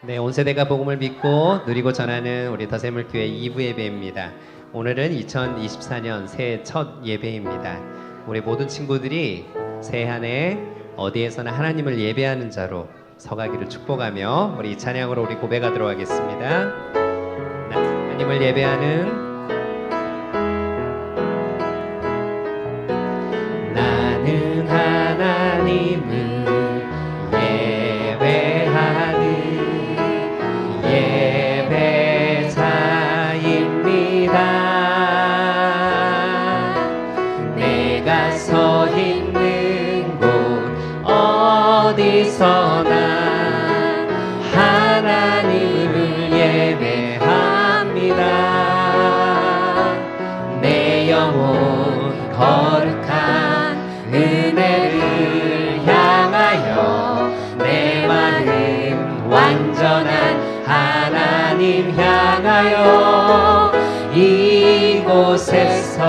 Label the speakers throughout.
Speaker 1: 네, 온 세대가 복음을 믿고 누리고 전하는 우리 더샘물교회 2부 예배입니다. 오늘은 2024년 새해 첫 예배입니다. 우리 모든 친구들이 새해 한 해 어디에서나 하나님을 예배하는 자로 서가기를 축복하며 우리 찬양으로 우리 고백하도록 하겠습니다. 하나님을 예배하는 나는 하나님을 어디서나 하나님을 예배합니다. 내 영혼 거룩한 은혜를 향하여 내 마음 완전한 하나님 향하여 이곳에서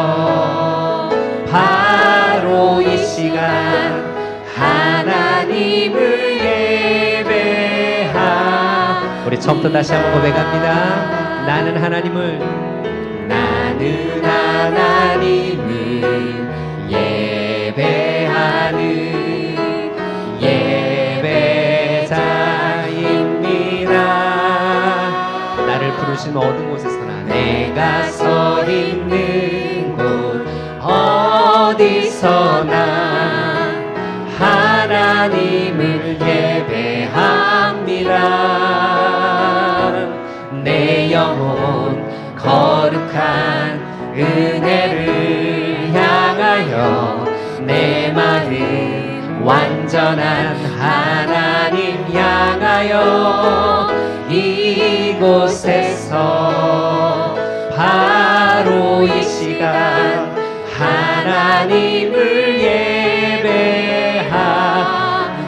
Speaker 1: 바로 이 시간 하나님을 예배하. 우리 처음부터 다시 한번 고백합니다. 나는 하나님을 예배하는 예배자입니다. 나를 부르신 모든 곳에서나 내가 서 있는 곳 어디서나 하나님을 예배합니다. 내 영혼 거룩한 은혜를 향하여 내 마음 완전한 하나님 향하여 이곳에서 바로 이 시간 하나님을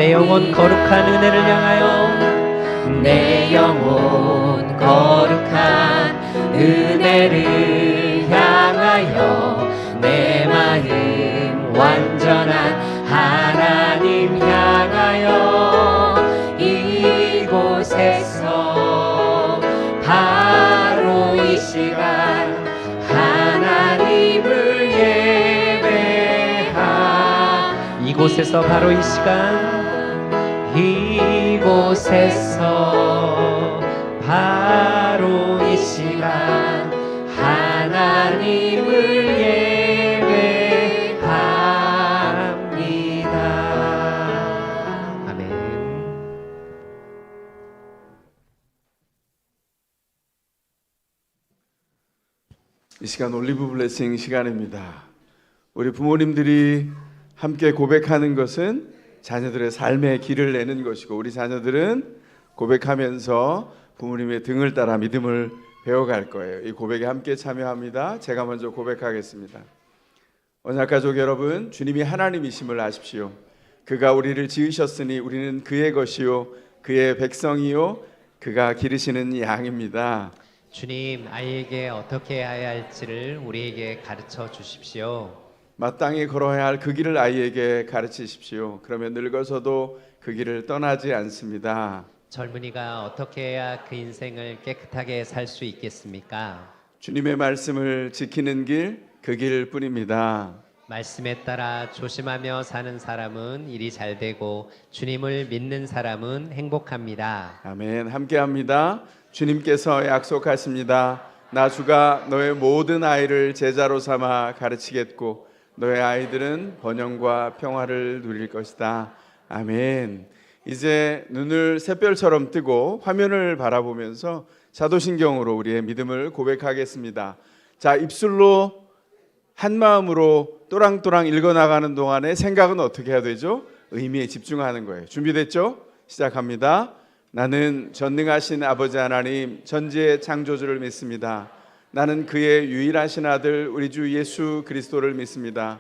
Speaker 1: 내 영혼 거룩한 은혜를 향하여 내 영혼 거룩한 은혜를 향하여 내 마음 완전한 하나님 향하여 이곳에서 바로 이 시간 하나님을 예배하. 이곳에서 바로 이 시간 이곳에서 바로 이 시간 하나님을 예배합니다. 아멘.
Speaker 2: 이 시간 올리브 블레싱 시간입니다. 우리 부모님들이 함께 고백하는 것은 자녀들의 삶의 길을 내는 것이고, 우리 자녀들은 고백하면서 부모님의 등을 따라 믿음을 배워갈 거예요. 이 고백에 함께 참여합니다. 제가 먼저 고백하겠습니다. 언약가족 여러분, 주님이 하나님이심을 아십시오. 그가 우리를 지으셨으니 우리는 그의 것이요 그의 백성이요 그가 기르시는 양입니다.
Speaker 1: 주님, 아이에게 어떻게 해야 할지를 우리에게 가르쳐 주십시오.
Speaker 2: 마땅히 걸어야 할 그 길을 아이에게 가르치십시오. 그러면 늙어서도 그 길을 떠나지 않습니다.
Speaker 1: 젊은이가 어떻게 해야 그 인생을 깨끗하게 살 수 있겠습니까?
Speaker 2: 주님의 말씀을 지키는 길, 그 길뿐입니다.
Speaker 1: 말씀에 따라 조심하며 사는 사람은 일이 잘 되고 주님을 믿는 사람은 행복합니다.
Speaker 2: 아멘. 함께합니다. 주님께서 약속하십니다. 나 주가 너의 모든 아이를 제자로 삼아 가르치겠고 너의 아이들은 번영과 평화를 누릴 것이다. 아멘. 이제 눈을 샛별처럼 뜨고 화면을 바라보면서 사도신경으로 우리의 믿음을 고백하겠습니다. 자, 입술로 한 마음으로 또랑또랑 읽어나가는 동안에 생각은 어떻게 해야 되죠? 의미에 집중하는 거예요. 준비됐죠? 시작합니다. 나는 전능하신 아버지 하나님 전지의 창조주를 믿습니다. 나는 그의 유일하신 아들 우리 주 예수 그리스도를 믿습니다.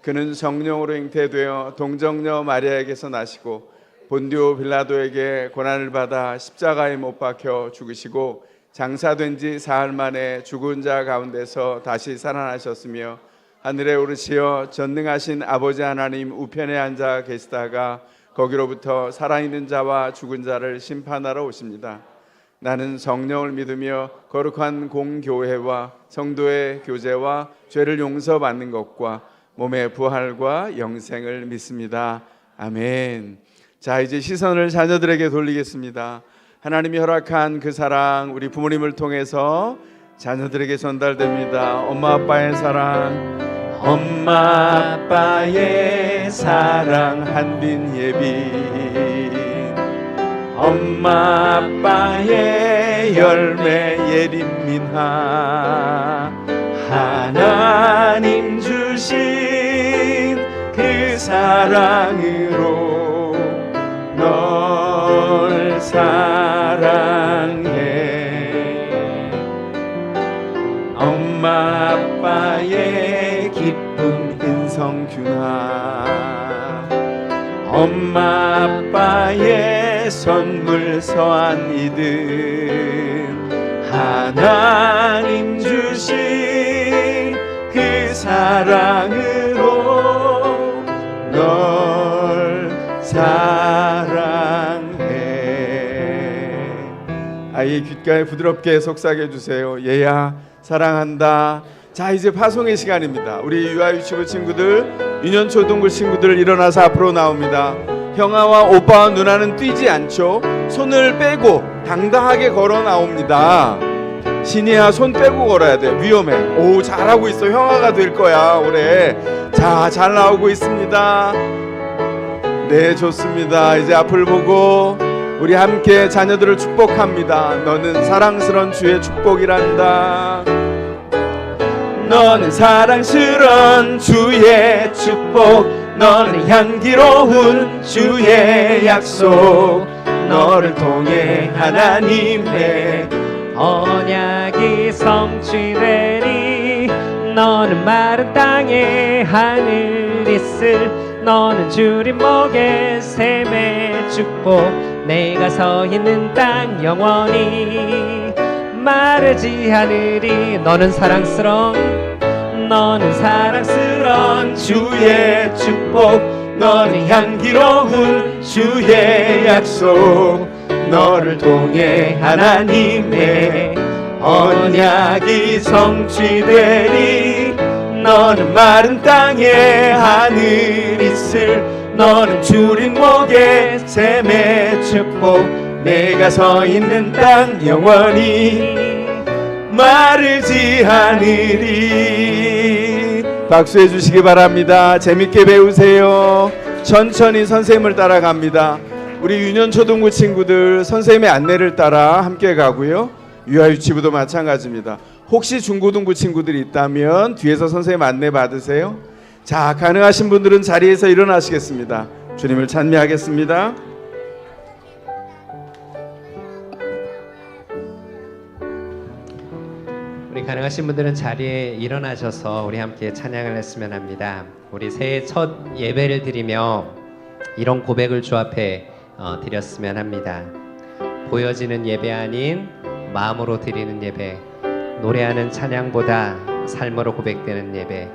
Speaker 2: 그는 성령으로 잉태되어 동정녀 마리아에게서 나시고 본디오 빌라도에게 고난을 받아 십자가에 못 박혀 죽으시고 장사된 지 사흘 만에 죽은 자 가운데서 다시 살아나셨으며 하늘에 오르시어 전능하신 아버지 하나님 우편에 앉아 계시다가 거기로부터 살아있는 자와 죽은 자를 심판하러 오십니다. 나는 성령을 믿으며 거룩한 공교회와 성도의 교제와 죄를 용서받는 것과 몸의 부활과 영생을 믿습니다. 아멘. 자, 이제 시선을 자녀들에게 돌리겠습니다. 하나님이 허락한 그 사랑 우리 부모님을 통해서 자녀들에게 전달됩니다. 엄마 아빠의 사랑, 엄마 아빠의 사랑 한빈 예빈, 엄마 아빠의 열매 예린 민하, 하나님 주신 그 사랑으로 널 사랑해. 엄마 아빠의 기쁜 은성균아, 엄마 아빠의 선물 서한 이들, 하나님 주신 그 사랑으로 널 사랑해. 아이의 귓가에 부드럽게 속삭여 주세요. 얘야 사랑한다. 자, 이제 파송의 시간입니다. 우리 유아유치부 친구들, 유년초등부 친구들 일어나서 앞으로 나옵니다. 형아와 오빠와 누나는 뛰지 않죠. 손을 빼고 당당하게 걸어 나옵니다. 신이야, 손 빼고 걸어야 돼. 위험해. 오, 잘하고 있어. 형아가 될 거야 올해. 자, 잘 나오고 있습니다. 네, 좋습니다. 이제 앞을 보고 우리 함께 자녀들을 축복합니다. 너는 사랑스러운 주의 축복이란다. 너는 사랑스러운 주의 축복, 너는 향기로운 주의 약속, 너를 통해 하나님의
Speaker 1: 언약이 성취되리. 너는 마른 땅에 하늘 있을, 너는 주님 목에 샘의 축복, 내가 서 있는 땅 영원히 마르지 않으리. 너는 사랑스러운, 너는 사랑스러운 주의 축복, 너는 향기로운 주의 약속, 너를 통해 하나님의 언약이 성취되리. 너는 마른 땅에 하늘 있을, 너는 주린 목에 샘의 축복, 내가 서 있는 땅 영원히 마르지 않으리. 박수해 주시기 바랍니다. 재밌게 배우세요. 천천히 선생님을 따라갑니다. 우리 유년초등부 친구들 선생님의 안내를 따라 함께 가고요. 유아유치부도 마찬가지입니다. 혹시 중고등부 친구들이 있다면 뒤에서 선생님 안내 받으세요. 자, 가능하신 분들은 자리에서 일어나시겠습니다. 주님을 찬미하겠습니다. 우리 가능하신 분들은 자리에 일어나셔서 우리 함께 찬양을 했으면 합니다. 우리 새해 첫 예배를 드리며 이런 고백을 주 앞에 드렸으면 합니다. 보여지는 예배 아닌 마음으로 드리는 예배, 노래하는 찬양보다 삶으로 고백되는 예배,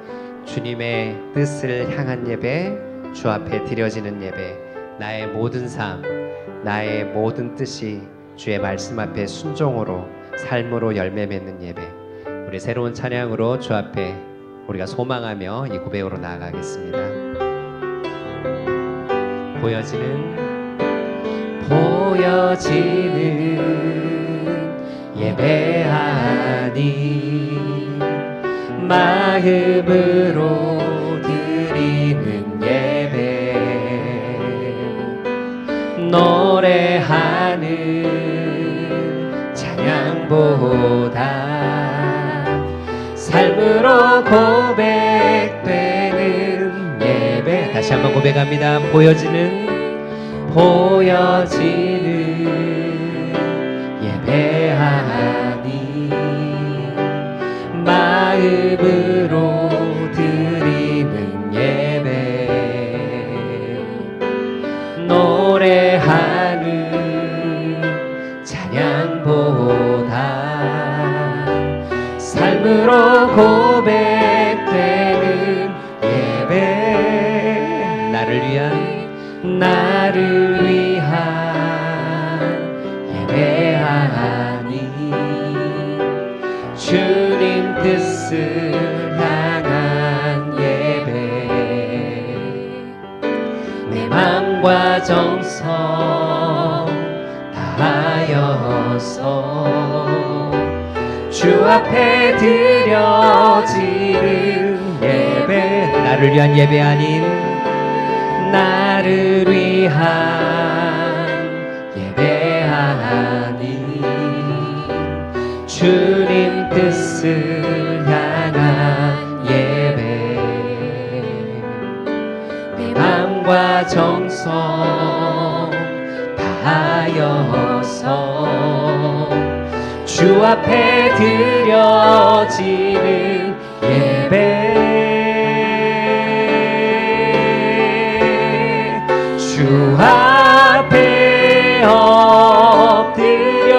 Speaker 1: 주님의 뜻을 향한 예배, 주 앞에 드려지는 예배, 나의 모든 삶, 나의 모든 뜻이 주의 말씀 앞에 순종으로 삶으로 열매 맺는 예배, 우리 새로운 찬양으로 주 앞에 우리가 소망하며 이 고백으로 나아가겠습니다. 보여지는 예배하니 마음으로 드리는 예배, 노래하는 찬양보다 삶으로 고백되는 예배. 다시 한번 고백합니다. 보여지는 예배하니 마음으로 드리는 예배, 노래하는 찬양보다 삶으로 고백되는 예배, 나를 위한 예배하니 주님 뜻을 향한 예배 내 맘과 정성 다하여서 주 앞에 드려지는 예배 나를 위한 예배 아닌 나를 위한 예배하니 주님 뜻을 향한 예배 내 맘과 정성 다하여서 주 앞에 드려지는 예배 주 앞에 엎드려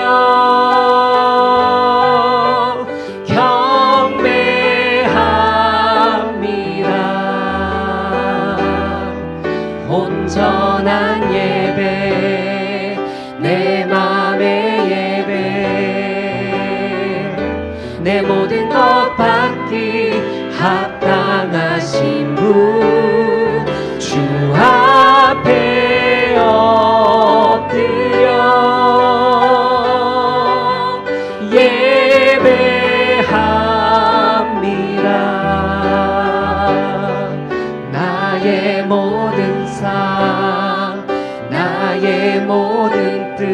Speaker 1: 경배합니다 온전한 예배 내 맘의 예배 내 모든 것 받기 합당하신 분 주 앞에 엎드려 예배합니다 나의 모든 삶 나의 모든 뜻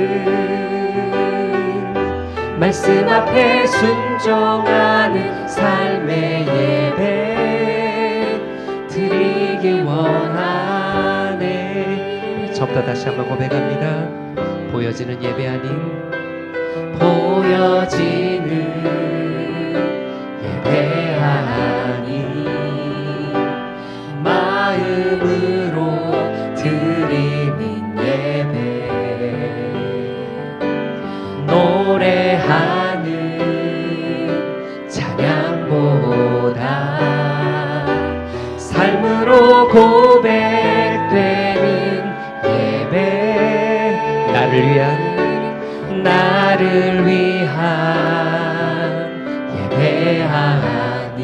Speaker 1: 말씀 앞에 순종하는 삶의 예배 드리길 원하네 저부터 다시 한번 고백합니다 보여지는 예배 아닌 보여지는 예배 아닌 마음으로 드리는 예배 노래하는 찬양보다 삶으로 고백되는 예배 나를 위한 예배하니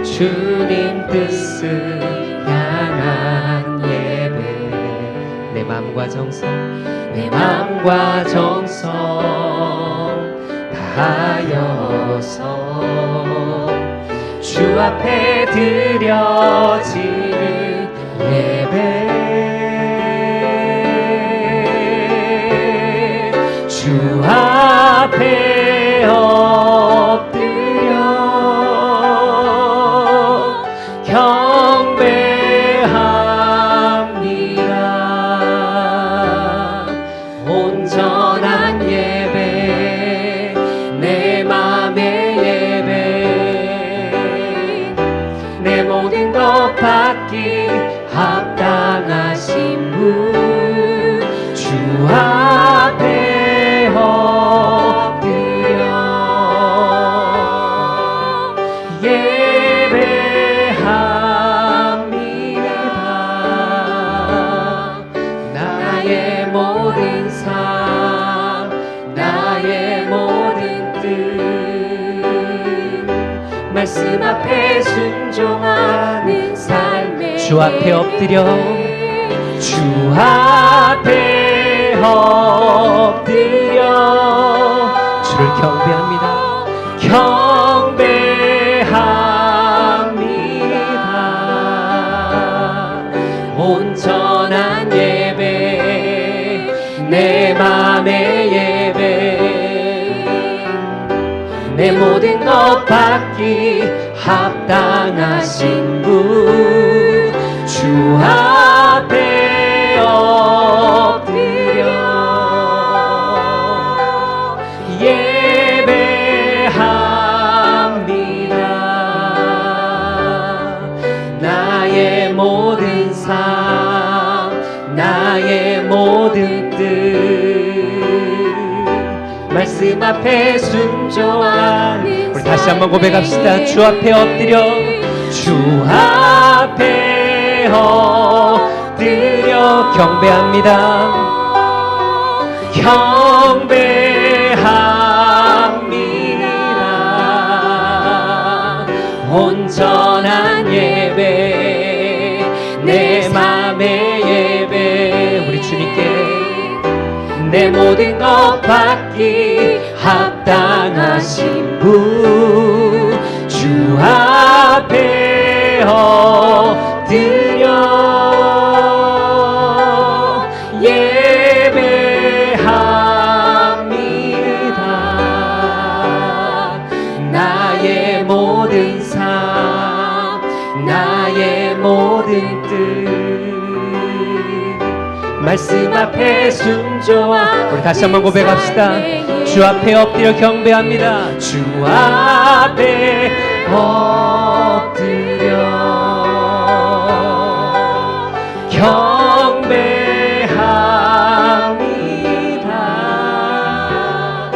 Speaker 1: 주님 뜻을 향한 예배 내 맘과 정성 다하여서 주 앞에 드려지는 예배 주 앞에 엎드려 경배합니다 온전한 예배 내 맘의 예배 내 모든 것 받기 합당하신 분 주 앞에 엎드려 예배합니다 나의 모든 삶 나의 모든 뜻 말씀 앞에 순종하는 삶의 주 앞에 엎드려 주 앞에 엎드려 주를 경배합니다 경배합니다 온전한 예배 내 맘의 예배 내 모든 것 받기 합당하신 분 주 앞에 엎드려 예배합니다 나의 모든 삶 나의 모든 뜻 말씀 앞에 순종하는 우리 다시 한번 고백합시다 주 앞에 엎드려 주 앞에 엎드려 경배합니다. 경배합니다. 온전한 예배, 내 맘의 예배, 우리 주님께 내 모든 것 받기 합당하신 분 주 앞에 엎드려 예배합니다. 나의 모든 삶, 나의 모든 뜻, 말씀 앞에 순종하. 우리 다시 한번 고백합시다. 주 앞에 엎드려 경배합니다. 주 앞에 엎드려 경배합니다.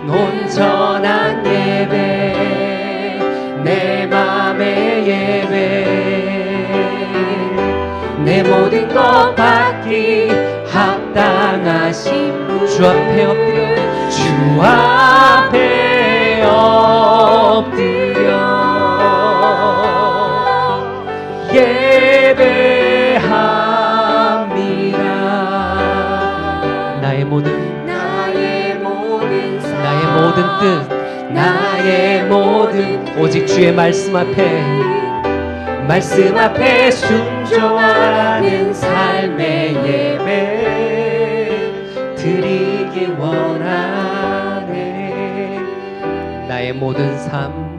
Speaker 1: 온전한 예배, 내 맘의 예배, 내 모든 것 받기 합당하신 분 주 앞에 엎드려, 주 앞에 엎드려 예배합니다. 나의 모든 뜻, 나의 모든 오직 주의 말씀 앞에 순종하는 삶의 예배 드리기 원하네. 나의 모든 삶,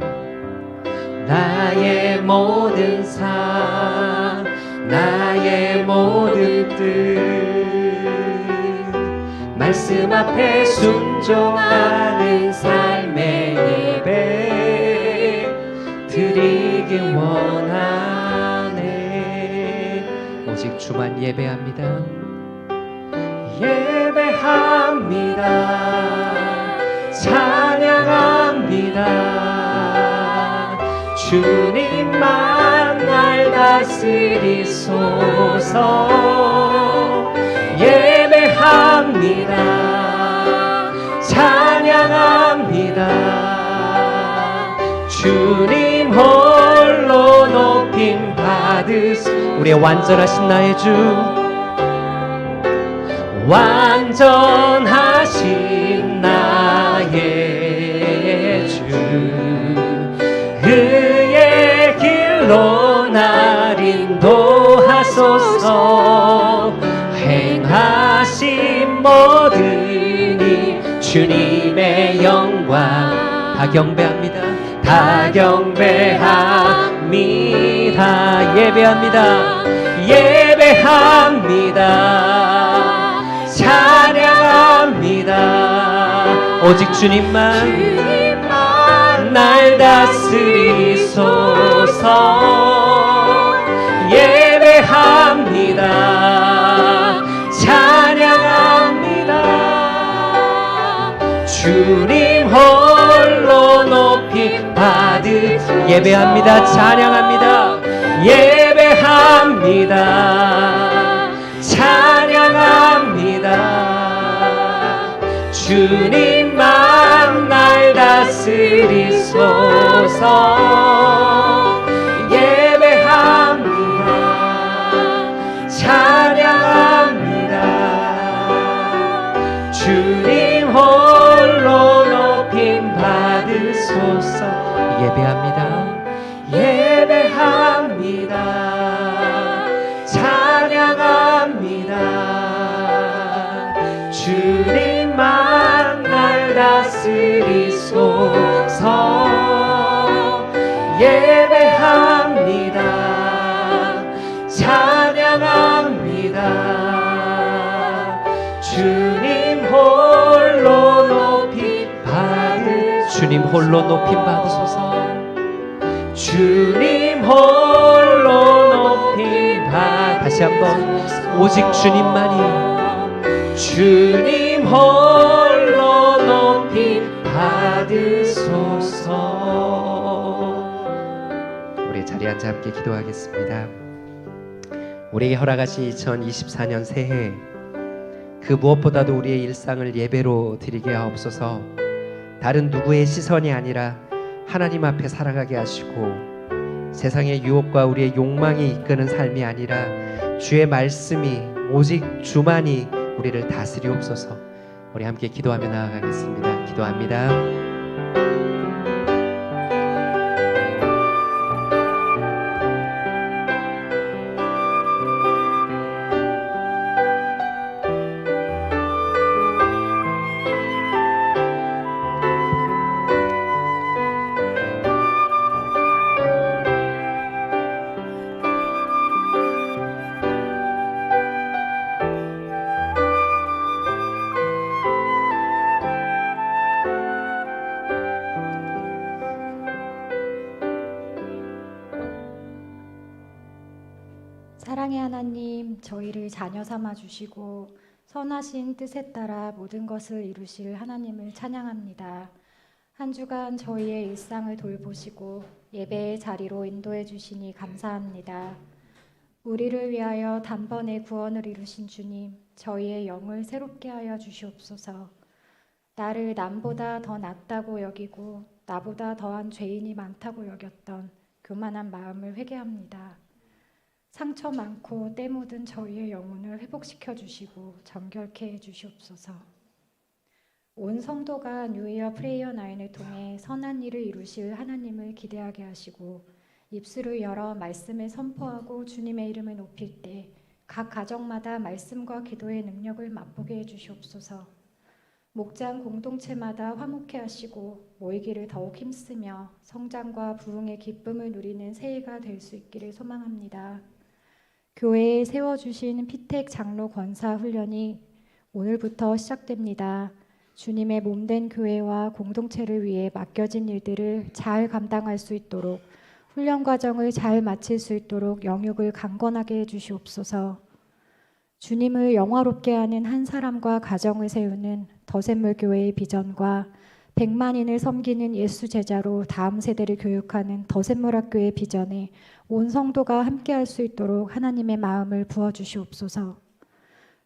Speaker 1: 나의 모든 삶, 나의 모든 뜻, 말씀 앞에 순종하는 삶의 예배 드리기 원하네. 오직 주만 예배합니다. 예배합니다. 찬양합니다. 주님만 날 다스리소서. 예배합니다. 찬양합니다. 주님 홀로 높임 받으소. 우리의 완전하신 나의 주, 완전하신 나의 주, 그의 길로 날 인도하소서. 행하신 모든 일 주님의 영광 다 경배합니다. 다 경배합니다. 예배합니다. 예배합니다. 찬양합니다. 오직 주님만 날 다스리소서. 예배합니다. 찬양합니다. 주님 홀로 높이 받으. 예배합니다. 찬양합니다. 예배합니다. 찬양합니다. 주님만 날 다스리소서. 예배합니다. 찬양합니다. 주님 홀로 높임 받으소서. 예배합니다. 예배합니다. 찬양합니다. 주님만 날 다스리소서. 예배합니다. 찬양합니다. 주님 홀로 높임 받으. 주님 홀로 높임 받으소서. 주님 홀로 높임 받. 다시 한번 오직 주님만이. 주님 홀로 높임 받으소서. 우리 자리에 앉아 함께 기도하겠습니다. 우리에게 허락하신 2024년 새해 그 무엇보다도 우리의 일상을 예배로 드리게 하옵소서. 다른 누구의 시선이 아니라 하나님 앞에 살아가게 하시고 세상의 유혹과 우리의 욕망이 이끄는 삶이 아니라 주의 말씀이 오직 주만이 우리를 다스리옵소서. 우리 함께 기도하며 나아가겠습니다. 기도합니다.
Speaker 3: 사랑의 하나님, 저희를 자녀 삼아 주시고 선하신 뜻에 따라 모든 것을 이루실 하나님을 찬양합니다. 한 주간 저희의 일상을 돌보시고 예배의 자리로 인도해 주시니 감사합니다. 우리를 위하여 단번에 구원을 이루신 주님, 저희의 영을 새롭게 하여 주시옵소서. 나를 남보다 더 낫다고 여기고 나보다 더한 죄인이 많다고 여겼던 교만한 마음을 회개합니다. 상처 많고 때 묻은 저희의 영혼을 회복시켜 주시고 정결케 해 주시옵소서. 온 성도가 뉴이어 프레이어 나인을 통해 선한 일을 이루실 하나님을 기대하게 하시고 입술을 열어 말씀을 선포하고 주님의 이름을 높일 때 각 가정마다 말씀과 기도의 능력을 맛보게 해 주시옵소서. 목장 공동체마다 화목해 하시고 모이기를 더욱 힘쓰며 성장과 부흥의 기쁨을 누리는 새해가 될 수 있기를 소망합니다. 교회에 세워주신 피택 장로 권사 훈련이 오늘부터 시작됩니다. 주님의 몸된 교회와 공동체를 위해 맡겨진 일들을 잘 감당할 수 있도록 훈련 과정을 잘 마칠 수 있도록 영육을 강건하게 해주시옵소서. 주님을 영화롭게 하는 한 사람과 가정을 세우는 더샘물교회의 비전과 100만인을 섬기는 예수 제자로 다음 세대를 교육하는 더샘물학교의 비전에 온 성도가 함께할 수 있도록 하나님의 마음을 부어주시옵소서.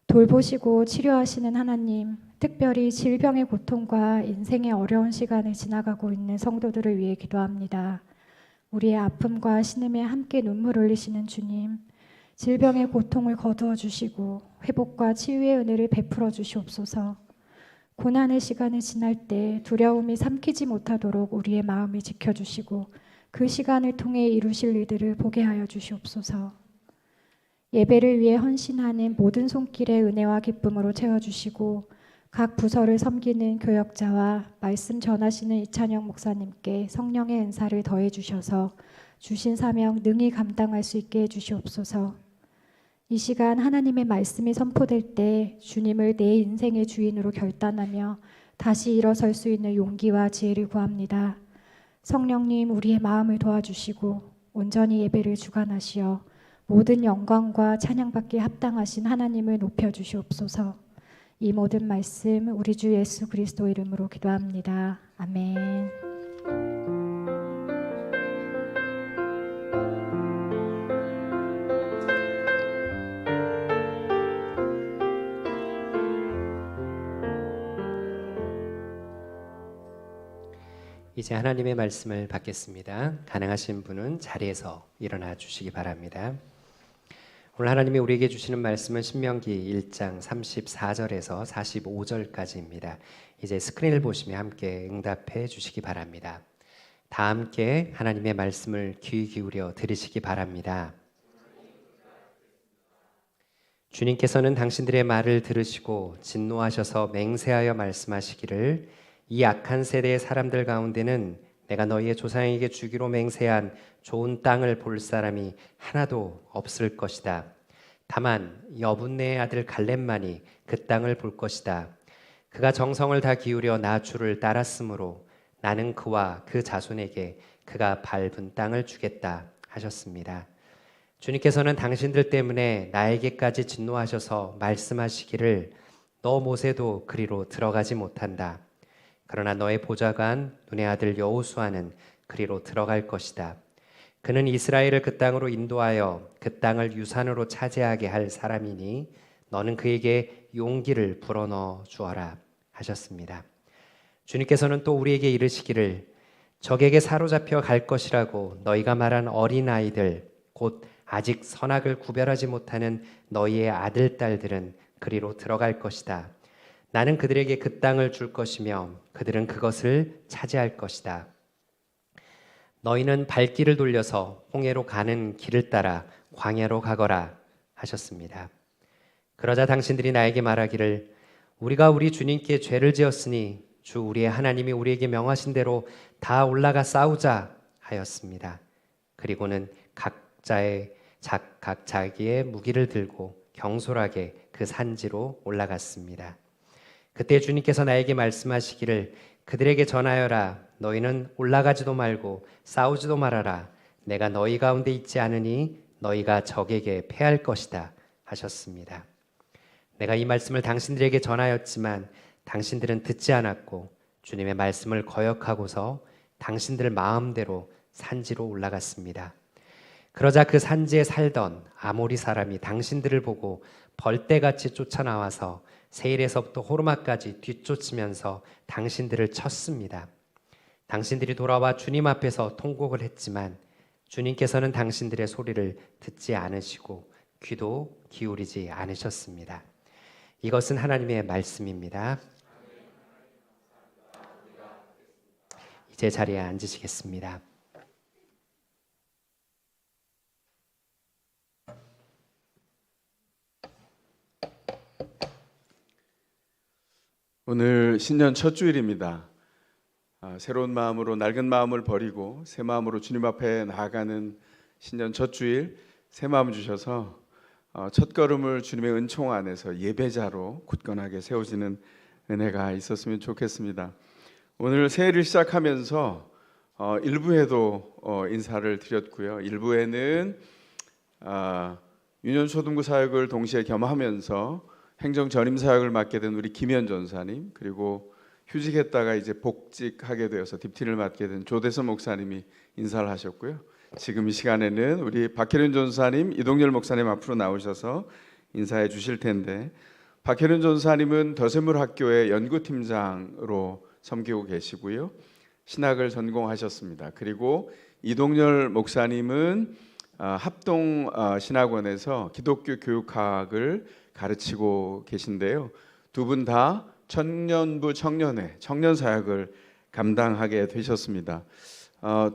Speaker 3: 돌보시고 치료하시는 하나님, 특별히 질병의 고통과 인생의 어려운 시간을 지나가고 있는 성도들을 위해 기도합니다. 우리의 아픔과 신음에 함께 눈물 흘리시는 주님, 질병의 고통을 거두어 주시고 회복과 치유의 은혜를 베풀어 주시옵소서. 고난의 시간을 지날 때 두려움이 삼키지 못하도록 우리의 마음을 지켜주시고 그 시간을 통해 이루실 일들을 보게 하여 주시옵소서. 예배를 위해 헌신하는 모든 손길의 은혜와 기쁨으로 채워주시고 각 부서를 섬기는 교역자와 말씀 전하시는 이찬영 목사님께 성령의 은사를 더해 주셔서 주신 사명 능히 감당할 수 있게 해 주시옵소서. 이 시간 하나님의 말씀이 선포될 때 주님을 내 인생의 주인으로 결단하며 다시 일어설 수 있는 용기와 지혜를 구합니다. 성령님, 우리의 마음을 도와주시고 온전히 예배를 주관하시어 모든 영광과 찬양받기에 합당하신 하나님을 높여주시옵소서. 이 모든 말씀 우리 주 예수 그리스도 이름으로 기도합니다. 아멘.
Speaker 1: 이제 하나님의 말씀을 받겠습니다. 가능하신 분은 자리에서 일어나 주시기 바랍니다. 오늘 하나님이 우리에게 주시는 말씀은 신명기 1장 34절에서 45절까지입니다. 이제 스크린을 보시며 함께 응답해 주시기 바랍니다. 다 함께 하나님의 말씀을 귀 기울여 들으시기 바랍니다. 주님께서는 당신들의 말을 들으시고 진노하셔서 맹세하여 말씀하시기를 이 악한 세대의 사람들 가운데는 내가 너희의 조상에게 주기로 맹세한 좋은 땅을 볼 사람이 하나도 없을 것이다. 다만 여분네의 아들 갈렙만이 그 땅을 볼 것이다. 그가 정성을 다 기울여 나 주를 따랐으므로 나는 그와 그 자손에게 그가 밟은 땅을 주겠다 하셨습니다. 주님께서는 당신들 때문에 나에게까지 진노하셔서 말씀하시기를 너 모세도 그리로 들어가지 못한다. 그러나 너의 보좌관 눈의 아들 여호수아는 그리로 들어갈 것이다. 그는 이스라엘을 그 땅으로 인도하여 그 땅을 유산으로 차지하게 할 사람이니 너는 그에게 용기를 불어넣어 주어라 하셨습니다. 주님께서는 또 우리에게 이르시기를 적에게 사로잡혀 갈 것이라고 너희가 말한 어린아이들 곧 아직 선악을 구별하지 못하는 너희의 아들 딸들은 그리로 들어갈 것이다. 나는 그들에게 그 땅을 줄 것이며 그들은 그것을 차지할 것이다. 너희는 발길을 돌려서 홍해로 가는 길을 따라 광야로 가거라 하셨습니다. 그러자 당신들이 나에게 말하기를 우리가 우리 주님께 죄를 지었으니 주 우리의 하나님이 우리에게 명하신 대로 다 올라가 싸우자 하였습니다. 그리고는 각 자기의 무기를 들고 경솔하게 그 산지로 올라갔습니다. 그때 주님께서 나에게 말씀하시기를 그들에게 전하여라. 너희는 올라가지도 말고 싸우지도 말아라. 내가 너희 가운데 있지 않으니 너희가 적에게 패할 것이다 하셨습니다. 내가 이 말씀을 당신들에게 전하였지만 당신들은 듣지 않았고 주님의 말씀을 거역하고서 당신들 마음대로 산지로 올라갔습니다. 그러자 그 산지에 살던 아모리 사람이 당신들을 보고 벌떼같이 쫓아나와서 세일에서부터 호르마까지 뒤쫓으면서 당신들을 쳤습니다. 당신들이 돌아와 주님 앞에서 통곡을 했지만 주님께서는 당신들의 소리를 듣지 않으시고 귀도 기울이지 않으셨습니다. 이것은 하나님의 말씀입니다. 이제 자리에 앉으시겠습니다.
Speaker 2: 오늘 신년 첫 주일입니다. 새로운 마음으로 낡은 마음을 버리고 새 마음으로 주님 앞에 나아가는 신년 첫 주일, 새 마음 주셔서 첫 걸음을 주님의 은총 안에서 예배자로 굳건하게 세워지는 은혜가 있었으면 좋겠습니다. 오늘 새해를 시작하면서 1부에도 인사를 드렸고요. 1부에는 유년초등부 사역을 동시에 겸하면서 행정 전임 사역을 맡게 된 우리 김현 전사님, 그리고 휴직했다가 이제 복직하게 되어서 딥티를 맡게 된 조대선 목사님이 인사를 하셨고요. 지금 이 시간에는 우리 박혜륜 전사님, 이동열 목사님 앞으로 나오셔서 인사해 주실 텐데, 박혜륜 전사님은 더샘물학교의 연구팀장으로 섬기고 계시고요. 신학을 전공하셨습니다. 그리고 이동열 목사님은 합동 신학원에서 기독교 교육학을 가르치고 계신데요. 두 분 다 청년부 청년회 청년 사역을 감당하게 되셨습니다.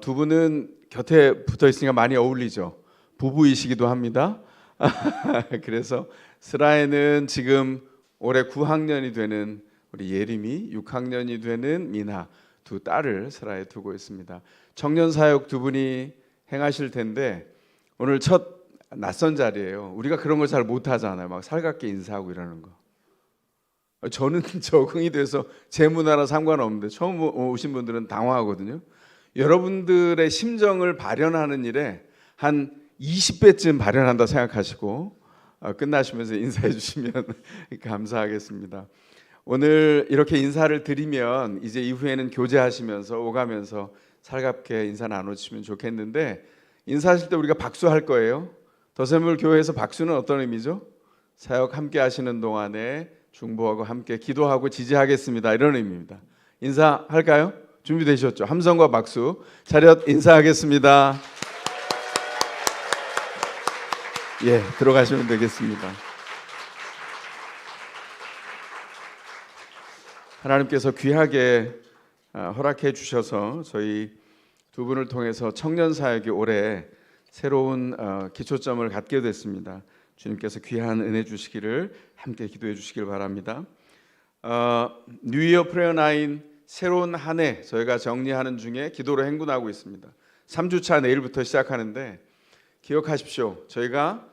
Speaker 2: 두 분은 곁에 붙어 있으니까 많이 어울리죠. 부부이시기도 합니다. 그래서 스라에는 지금 올해 9학년이 되는 우리 예림이, 6학년이 되는 미나 두 딸을 스라에 두고 있습니다. 청년 사역 두 분이 행하실 텐데 오늘 첫 낯선 자리예요. 우리가 그런 걸 잘 못하잖아요. 막 살갑게 인사하고 이러는 거. 저는 적응이 돼서 제 문화랑 상관없는데 처음 오신 분들은 당황하거든요. 여러분들의 심정을 발현하는 일에 한 20배쯤 발현한다 생각하시고 끝나시면서 인사해 주시면 감사하겠습니다. 오늘 이렇게 인사를 드리면 이제 이후에는 교제하시면서 오가면서 살갑게 인사 나눠주시면 좋겠는데, 인사하실 때 우리가 박수할 거예요. 더샘물 교회에서 박수는 어떤 의미죠? 사역 함께 하시는 동안에 중보하고 함께 기도하고 지지하겠습니다, 이런 의미입니다. 인사할까요? 준비되셨죠? 함성과 박수. 차렷 인사하겠습니다. 예, 들어가시면 되겠습니다. 하나님께서 귀하게 허락해 주셔서 저희 두 분을 통해서 청년 사역이 올해 새로운 기초점을 갖게 됐습니다. 주님께서 귀한 은혜 주시기를 함께 기도해 주시길 바랍니다. 뉴이어 프레어 9 새로운 한 해 저희가 정리하는 중에 기도로 행군하고 있습니다. 3주차 내일부터 시작하는데 기억하십시오. 저희가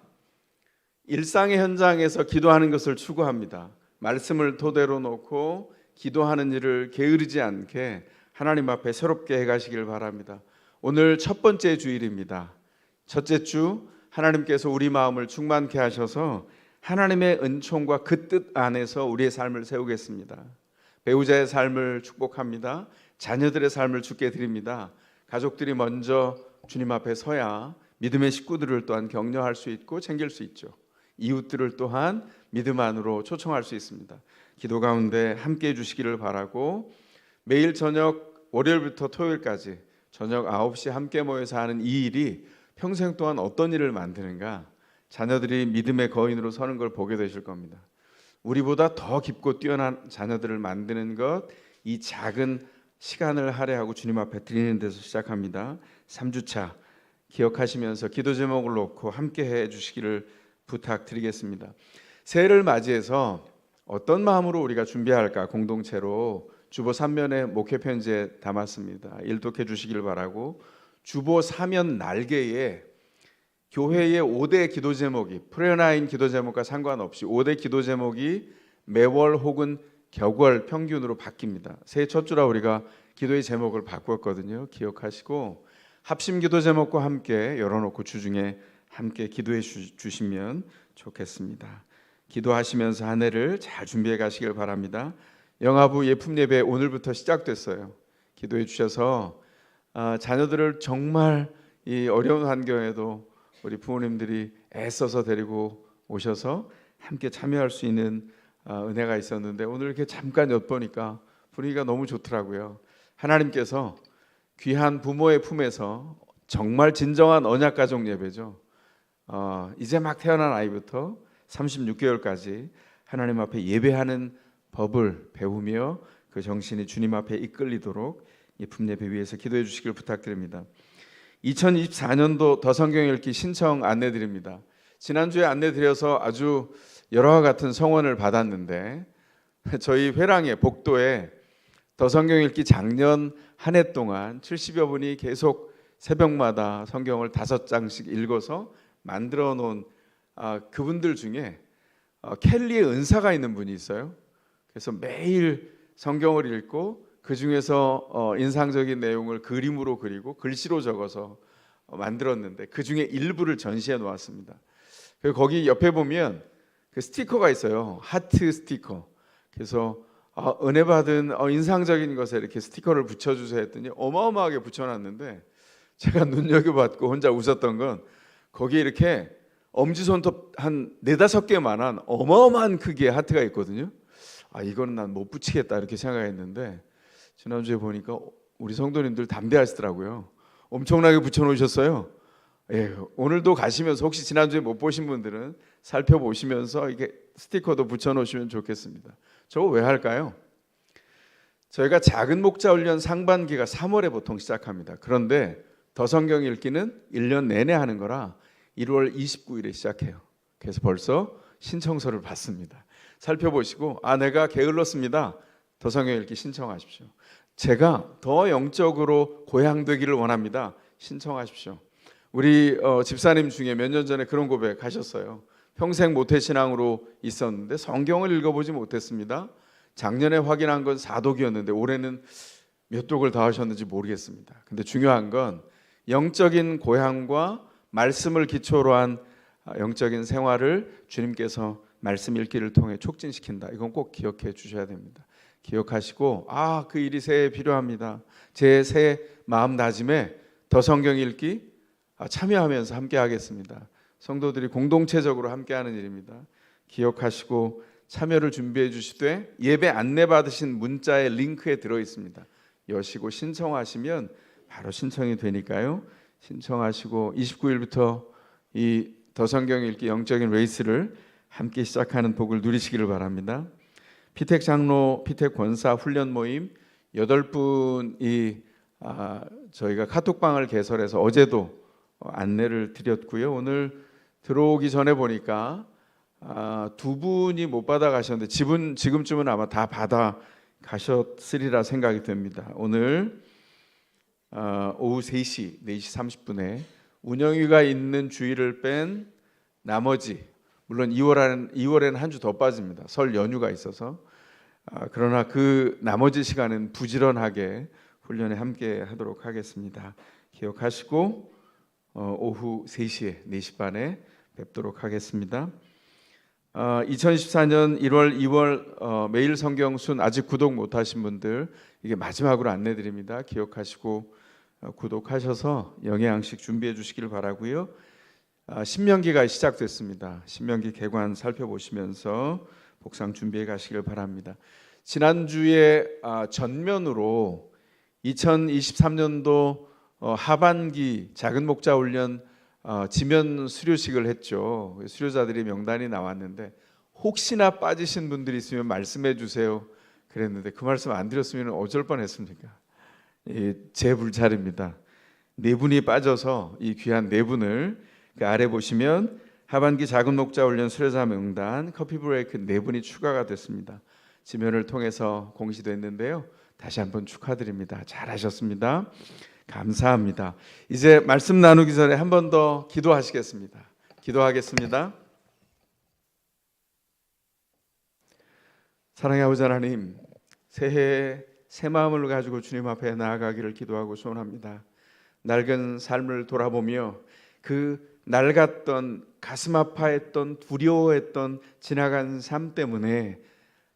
Speaker 2: 일상의 현장에서 기도하는 것을 추구합니다. 말씀을 토대로 놓고 기도하는 일을 게으르지 않게 하나님 앞에 새롭게 해가시길 바랍니다. 오늘 첫 번째 주일입니다. 첫째 주 하나님께서 우리 마음을 충만케 하셔서 하나님의 은총과 그 뜻 안에서 우리의 삶을 세우겠습니다. 배우자의 삶을 축복합니다. 자녀들의 삶을 주께 드립니다. 가족들이 먼저 주님 앞에 서야 믿음의 식구들을 또한 격려할 수 있고 챙길 수 있죠. 이웃들을 또한 믿음 안으로 초청할 수 있습니다. 기도 가운데 함께해 주시기를 바라고, 매일 저녁 월요일부터 토요일까지 저녁 9시 함께 모여서 하는 이 일이 평생 동안 어떤 일을 만드는가, 자녀들이 믿음의 거인으로 서는 걸 보게 되실 겁니다. 우리보다 더 깊고 뛰어난 자녀들을 만드는 것, 이 작은 시간을 할애하고 주님 앞에 드리는 데서 시작합니다. 3주차 기억하시면서 기도 제목을 놓고 함께 해 주시기를 부탁드리겠습니다. 새해를 맞이해서 어떤 마음으로 우리가 준비할까, 공동체로 주보 3면의 목회 편지에 담았습니다. 일독해 주시기를 바라고, 주보 3면 날개에 교회의 5대 기도 제목이, 프레어나인 기도 제목과 상관없이 5대 기도 제목이 매월 혹은 격월 평균으로 바뀝니다. 새해 첫 주라 우리가 기도의 제목을 바꿨거든요. 기억하시고 합심 기도 제목과 함께 열어놓고 주중에 함께 기도해 주시면 좋겠습니다. 기도하시면서 한 해를 잘 준비해 가시길 바랍니다. 영아부 예품 예배 오늘부터 시작됐어요. 기도해 주셔서 자녀들을 정말 이 어려운 환경에도 우리 부모님들이 애써서 데리고 오셔서 함께 참여할 수 있는 은혜가 있었는데, 오늘 이렇게 잠깐 엿보니까 분위기가 너무 좋더라고요. 하나님께서 귀한 부모의 품에서 정말 진정한 언약 가족 예배죠. 이제 막 태어난 아이부터 36개월까지 하나님 앞에 예배하는 법을 배우며 그 정신이 주님 앞에 이끌리도록 예품 예배 위해서 기도해 주시길 부탁드립니다. 2024년도 더 성경 읽기 신청 안내 드립니다. 지난주에 안내 드려서 아주 여러와 같은 성원을 받았는데, 저희 회랑에 복도에 더 성경 읽기 작년 한 해 동안 70여 분이 계속 새벽마다 성경을 5장씩 읽어서 만들어 놓은 그분들 중에 켈리의 은사가 있는 분이 있어요. 그래서 매일 성경을 읽고 그 중에서 인상적인 내용을 그림으로 그리고 글씨로 적어서 만들었는데, 그 중에 일부를 전시해 놓았습니다. 그리고 거기 옆에 보면 그 스티커가 있어요. 하트 스티커. 그래서 은혜 받은 인상적인 것에 이렇게 스티커를 붙여주세요 했더니 어마어마하게 붙여놨는데, 제가 눈여겨봤고 혼자 웃었던 건 거기에 이렇게 엄지손톱 한 4-5개만한 어마어마한 크기의 하트가 있거든요. 이거는 난 못 붙이겠다 이렇게 생각했는데, 지난주에 보니까 우리 성도님들 담대하시더라고요. 엄청나게 붙여놓으셨어요. 예, 오늘도 가시면서 혹시 지난주에 못 보신 분들은 살펴보시면서 이게 스티커도 붙여놓으시면 좋겠습니다. 저거 왜 할까요? 저희가 작은 목자 훈련 상반기가 3월에 보통 시작합니다. 그런데 더 성경 읽기는 1년 내내 하는 거라 1월 29일에 시작해요. 그래서 벌써 신청서를 받습니다. 살펴보시고 내가 게을렀습니다. 더 성경 읽기 신청하십시오. 제가 더 영적으로 고향되기를 원합니다. 신청하십시오. 우리 집사님 중에 몇 년 전에 그런 고백 하셨어요. 평생 모태신앙으로 있었는데 성경을 읽어보지 못했습니다. 작년에 확인한 건 4독이었는데 올해는 몇 독을 더 하셨는지 모르겠습니다. 근데 중요한 건 영적인 고향과 말씀을 기초로 한 영적인 생활을 주님께서 말씀 읽기를 통해 촉진시킨다. 이건 꼭 기억해 주셔야 됩니다. 기억하시고 그 일이 새해에 필요합니다. 제 새해 마음다짐에 더 성경 읽기 참여하면서 함께 하겠습니다. 성도들이 공동체적으로 함께하는 일입니다. 기억하시고 참여를 준비해 주시되, 예배 안내 받으신 문자의 링크에 들어 있습니다. 여시고 신청하시면 바로 신청이 되니까요. 신청하시고 29일부터 이 더 성경 읽기 영적인 레이스를 함께 시작하는 복을 누리시기를 바랍니다. 피택 장로, 피택 권사 훈련 모임 8분이 저희가 카톡방을 개설해서 어제도 안내를 드렸고요. 오늘 들어오기 전에 보니까 2분이 못 받아 가셨는데 집은 지금쯤은 아마 다 받아 가셨으리라 생각이 됩니다. 오늘 오후 3시 30분에 운영위가 있는 주일을 뺀 나머지, 물론 2월에는 한 주 더 빠집니다. 설 연휴가 있어서. 그러나 그 나머지 시간은 부지런하게 훈련에 함께 하도록 하겠습니다. 기억하시고 오후 3시에 4시 반에 뵙도록 하겠습니다. 2014년 1월, 2월 매일 성경순 아직 구독 못하신 분들 이게 마지막으로 안내드립니다. 기억하시고 구독하셔서 영양식 준비해 주시길 바라고요. 신명기가 시작됐습니다. 신명기 개관 살펴보시면서 복상 준비해 가시길 바랍니다. 지난주에 전면으로 2023년도 하반기 작은 목자 훈련 지면 수료식을 했죠. 수료자들이 명단이 나왔는데 혹시나 빠지신 분들이 있으면 말씀해 주세요 그랬는데 그 말씀 안 드렸으면 어쩔 뻔했습니까? 제 불찰입니다. 네 분이 빠져서 이 귀한 네 분을 그 아래 보시면 하반기 작은 목자 훈련 수료자 명단 커피 브레이크 네 분이 추가가 됐습니다. 지면을 통해서 공시됐는데요. 다시 한번 축하드립니다. 잘하셨습니다. 감사합니다. 이제 말씀 나누기 전에 한 번 더 기도하시겠습니다. 기도하겠습니다. 사랑의 아버지 하나님, 새해에 새 마음을 가지고 주님 앞에 나아가기를 기도하고 소원합니다. 낡은 삶을 돌아보며 그 낡았던 가슴 아파했던 두려워했던 지나간 삶 때문에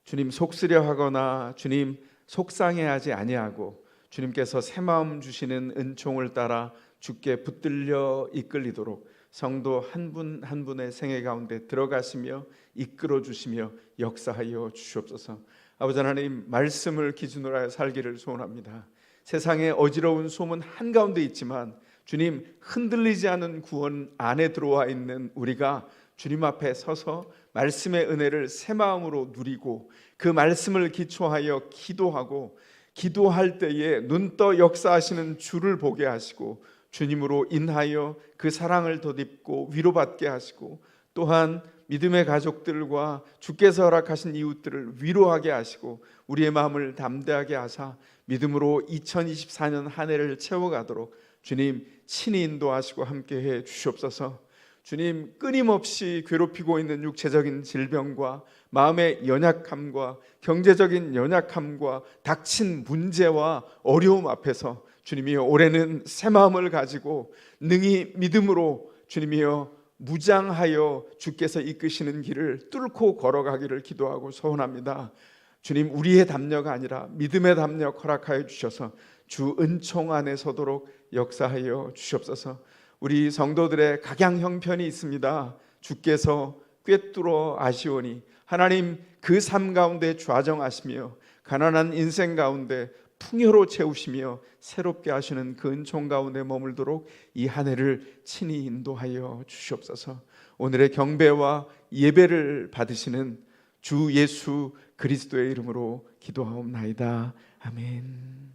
Speaker 2: 주님 속쓰려하거나 주님 속상해하지 아니하고 주님께서 새 마음 주시는 은총을 따라 주께 붙들려 이끌리도록 성도 한 분 한 분의 생애 가운데 들어가시며 이끌어 주시며 역사하여 주시옵소서. 아버지 하나님, 말씀을 기준으로 하여 살기를 소원합니다. 세상에 어지러운 소문 한가운데 있지만 주님, 흔들리지 않은 구원 안에 들어와 있는 우리가 주님 앞에 서서 말씀의 은혜를 새 마음으로 누리고 그 말씀을 기초하여 기도하고 기도할 때에 눈떠 역사하시는 주를 보게 하시고 주님으로 인하여 그 사랑을 덧입고 위로받게 하시고 또한 믿음의 가족들과 주께서 허락하신 이웃들을 위로하게 하시고 우리의 마음을 담대하게 하사 믿음으로 2024년 한 해를 채워가도록 주님 친히 인도하시고 함께해 주시옵소서. 주님, 끊임없이 괴롭히고 있는 육체적인 질병과 마음의 연약함과 경제적인 연약함과 닥친 문제와 어려움 앞에서 주님이여 올해는 새 마음을 가지고 능히 믿음으로 주님이여 무장하여 주께서 이끄시는 길을 뚫고 걸어가기를 기도하고 소원합니다. 주님, 우리의 담력 아니라 믿음의 담력 허락하여 주셔서 주 은총 안에 서도록 역사하여 주시옵소서. 우리 성도들의 각양 형편이 있습니다. 주께서 꿰뚫어 아시오니 하나님 그 삶 가운데 좌정하시며 가난한 인생 가운데 풍요로 채우시며 새롭게 하시는 그 은총 가운데 머물도록 이 한 해를 친히 인도하여 주시옵소서. 오늘의 경배와 예배를 받으시는 주 예수 그리스도의 이름으로 기도하옵나이다. 아멘.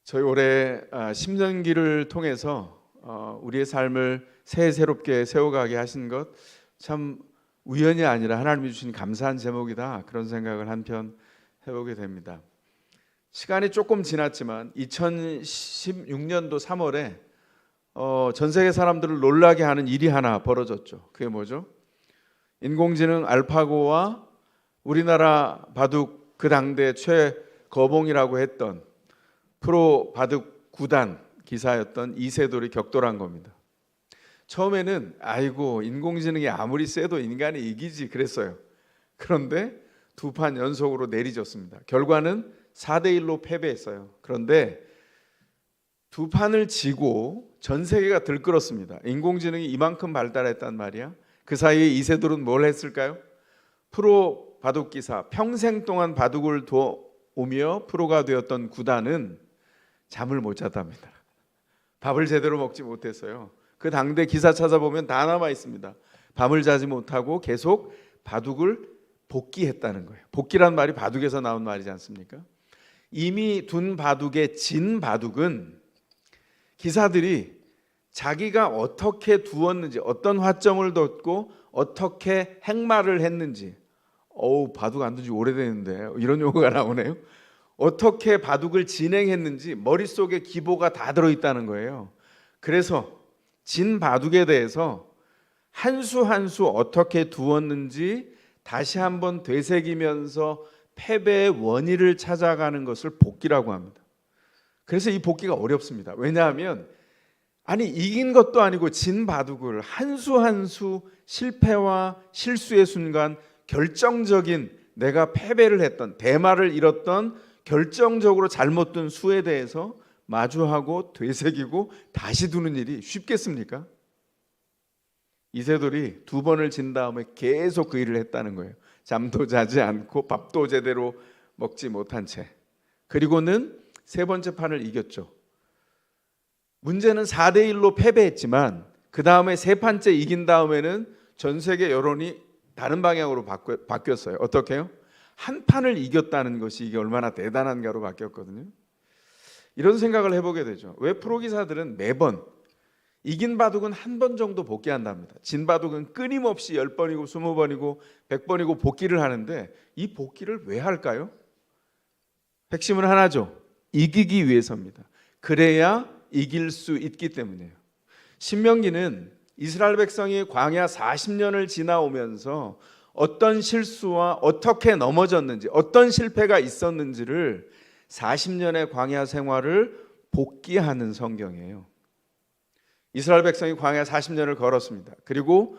Speaker 2: 저희 올해 10년기를 통해서 우리의 삶을 새롭게 세워가게 하신 것 참 우연이 아니라 하나님이 주신 감사한 제목이다, 그런 생각을 한편 해보게 됩니다. 시간이 조금 지났지만 2016년도 3월에 전 세계 사람들을 놀라게 하는 일이 하나 벌어졌죠. 그게 뭐죠? 인공지능 알파고와 우리나라 바둑 그 당대 최거봉이라고 했던 프로 바둑 구단 기사였던 이세돌이 격돌한 겁니다. 처음에는 아이고 인공지능이 아무리 세도 인간이 이기지 그랬어요. 그런데 두 판 연속으로 내리졌습니다. 결과는 4대1로 패배했어요. 그런데 두 판을 지고 전 세계가 들끓었습니다. 인공지능이 이만큼 발달했단 말이야. 그 사이에 이세돌은 뭘 했을까요? 프로 바둑 기사, 평생 동안 바둑을 오며 프로가 되었던 구단은 잠을 못 잤답니다. 밥을 제대로 먹지 못했어요. 그 당대 기사 찾아보면 다 남아 있습니다. 밤을 자지 못하고 계속 바둑을 복기했다는 거예요. 복기란 말이 바둑에서 나온 말이지 않습니까? 이미 둔 바둑에 진 바둑은 기사들이 자기가 어떻게 두었는지, 어떤 화점을 뒀고 어떻게 행마를 했는지, 바둑 안 둔 지 오래됐는데 이런 용어가 나오네요. 어떻게 바둑을 진행했는지 머릿속에 기보가 다 들어있다는 거예요. 그래서 진 바둑에 대해서 한 수 한 수 어떻게 두었는지 다시 한번 되새기면서 패배의 원인을 찾아가는 것을 복기라고 합니다. 그래서 이 복기가 어렵습니다. 왜냐하면 이긴 것도 아니고 진 바둑을 한 수 한 수 실패와 실수의 순간 결정적인 내가 패배를 했던, 대마를 잃었던 결정적으로 잘못 둔 수에 대해서 마주하고 되새기고 다시 두는 일이 쉽겠습니까? 이세돌이 2번을 진 다음에 계속 그 일을 했다는 거예요. 잠도 자지 않고 밥도 제대로 먹지 못한 채. 그리고는 3번째 판을 이겼죠. 문제는 4대1로 패배했지만 그 다음에 3판째 이긴 다음에는 전 세계 여론이 다른 방향으로 바뀌었어요. 어떻게 해요? 한 판을 이겼다는 것이 이게 얼마나 대단한가로 바뀌었거든요. 이런 생각을 해보게 되죠. 왜 프로기사들은 매번 이긴 바둑은 한 번 정도 복귀한답니다. 진 바둑은 끊임없이 10번이고 20번이고 100번이고 복귀를 하는데 이 복귀를 왜 할까요? 핵심은 하나죠. 이기기 위해서입니다. 그래야 이길 수 있기 때문이에요. 신명기는 이스라엘 백성이 광야 40년을 지나오면서 어떤 실수와 어떻게 넘어졌는지, 어떤 실패가 있었는지를 40년의 광야 생활을 복기하는 성경이에요. 이스라엘 백성이 광야 40년을 걸었습니다. 그리고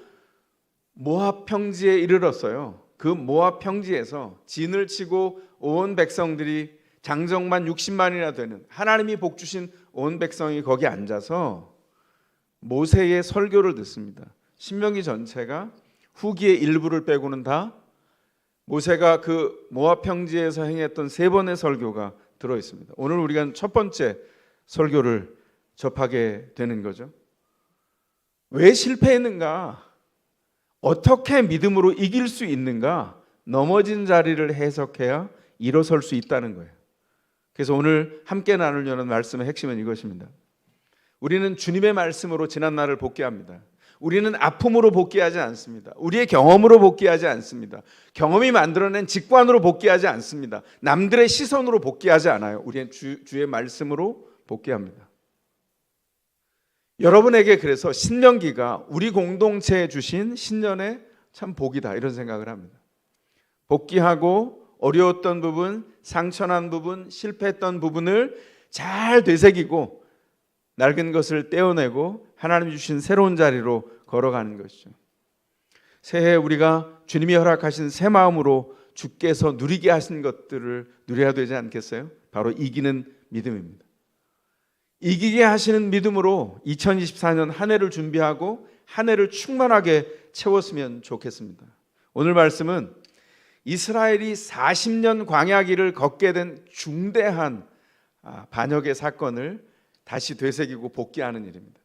Speaker 2: 모압 평지에 이르렀어요. 그 모압 평지에서 진을 치고 온 백성들이 장정만 60만이나 되는 하나님이 복 주신 온 백성이 거기 앉아서 모세의 설교를 듣습니다. 신명기 전체가 후기의 일부를 빼고는 다 모세가 그 모압 평지에서 행했던 3번의 설교가 들어 있습니다. 오늘 우리가 첫 번째 설교를 접하게 되는 거죠. 왜 실패했는가? 어떻게 믿음으로 이길 수 있는가? 넘어진 자리를 해석해야 일어설 수 있다는 거예요. 그래서 오늘 함께 나누려는 말씀의 핵심은 이것입니다. 우리는 주님의 말씀으로 지난날을 복귀합니다. 우리는 아픔으로 복귀하지 않습니다. 우리의 경험으로 복귀하지 않습니다. 경험이 만들어낸 직관으로 복귀하지 않습니다. 남들의 시선으로 복귀하지 않아요. 우리는 주의 말씀으로 복귀합니다. 여러분에게 그래서 신명기가 우리 공동체에 주신 신년의 참 복이다 이런 생각을 합니다. 복귀하고 어려웠던 부분, 상처난 부분, 실패했던 부분을 잘 되새기고 낡은 것을 떼어내고 하나님이 주신 새로운 자리로 걸어가는 것이죠. 새해 우리가 주님이 허락하신 새 마음으로 주께서 누리게 하신 것들을 누려야 되지 않겠어요? 바로 이기는 믿음입니다. 이기게 하시는 믿음으로 2024년 한 해를 준비하고 한 해를 충만하게 채웠으면 좋겠습니다. 오늘 말씀은 이스라엘이 40년 광야길을 걷게 된 중대한 반역의 사건을 다시 되새기고 복귀하는 일입니다.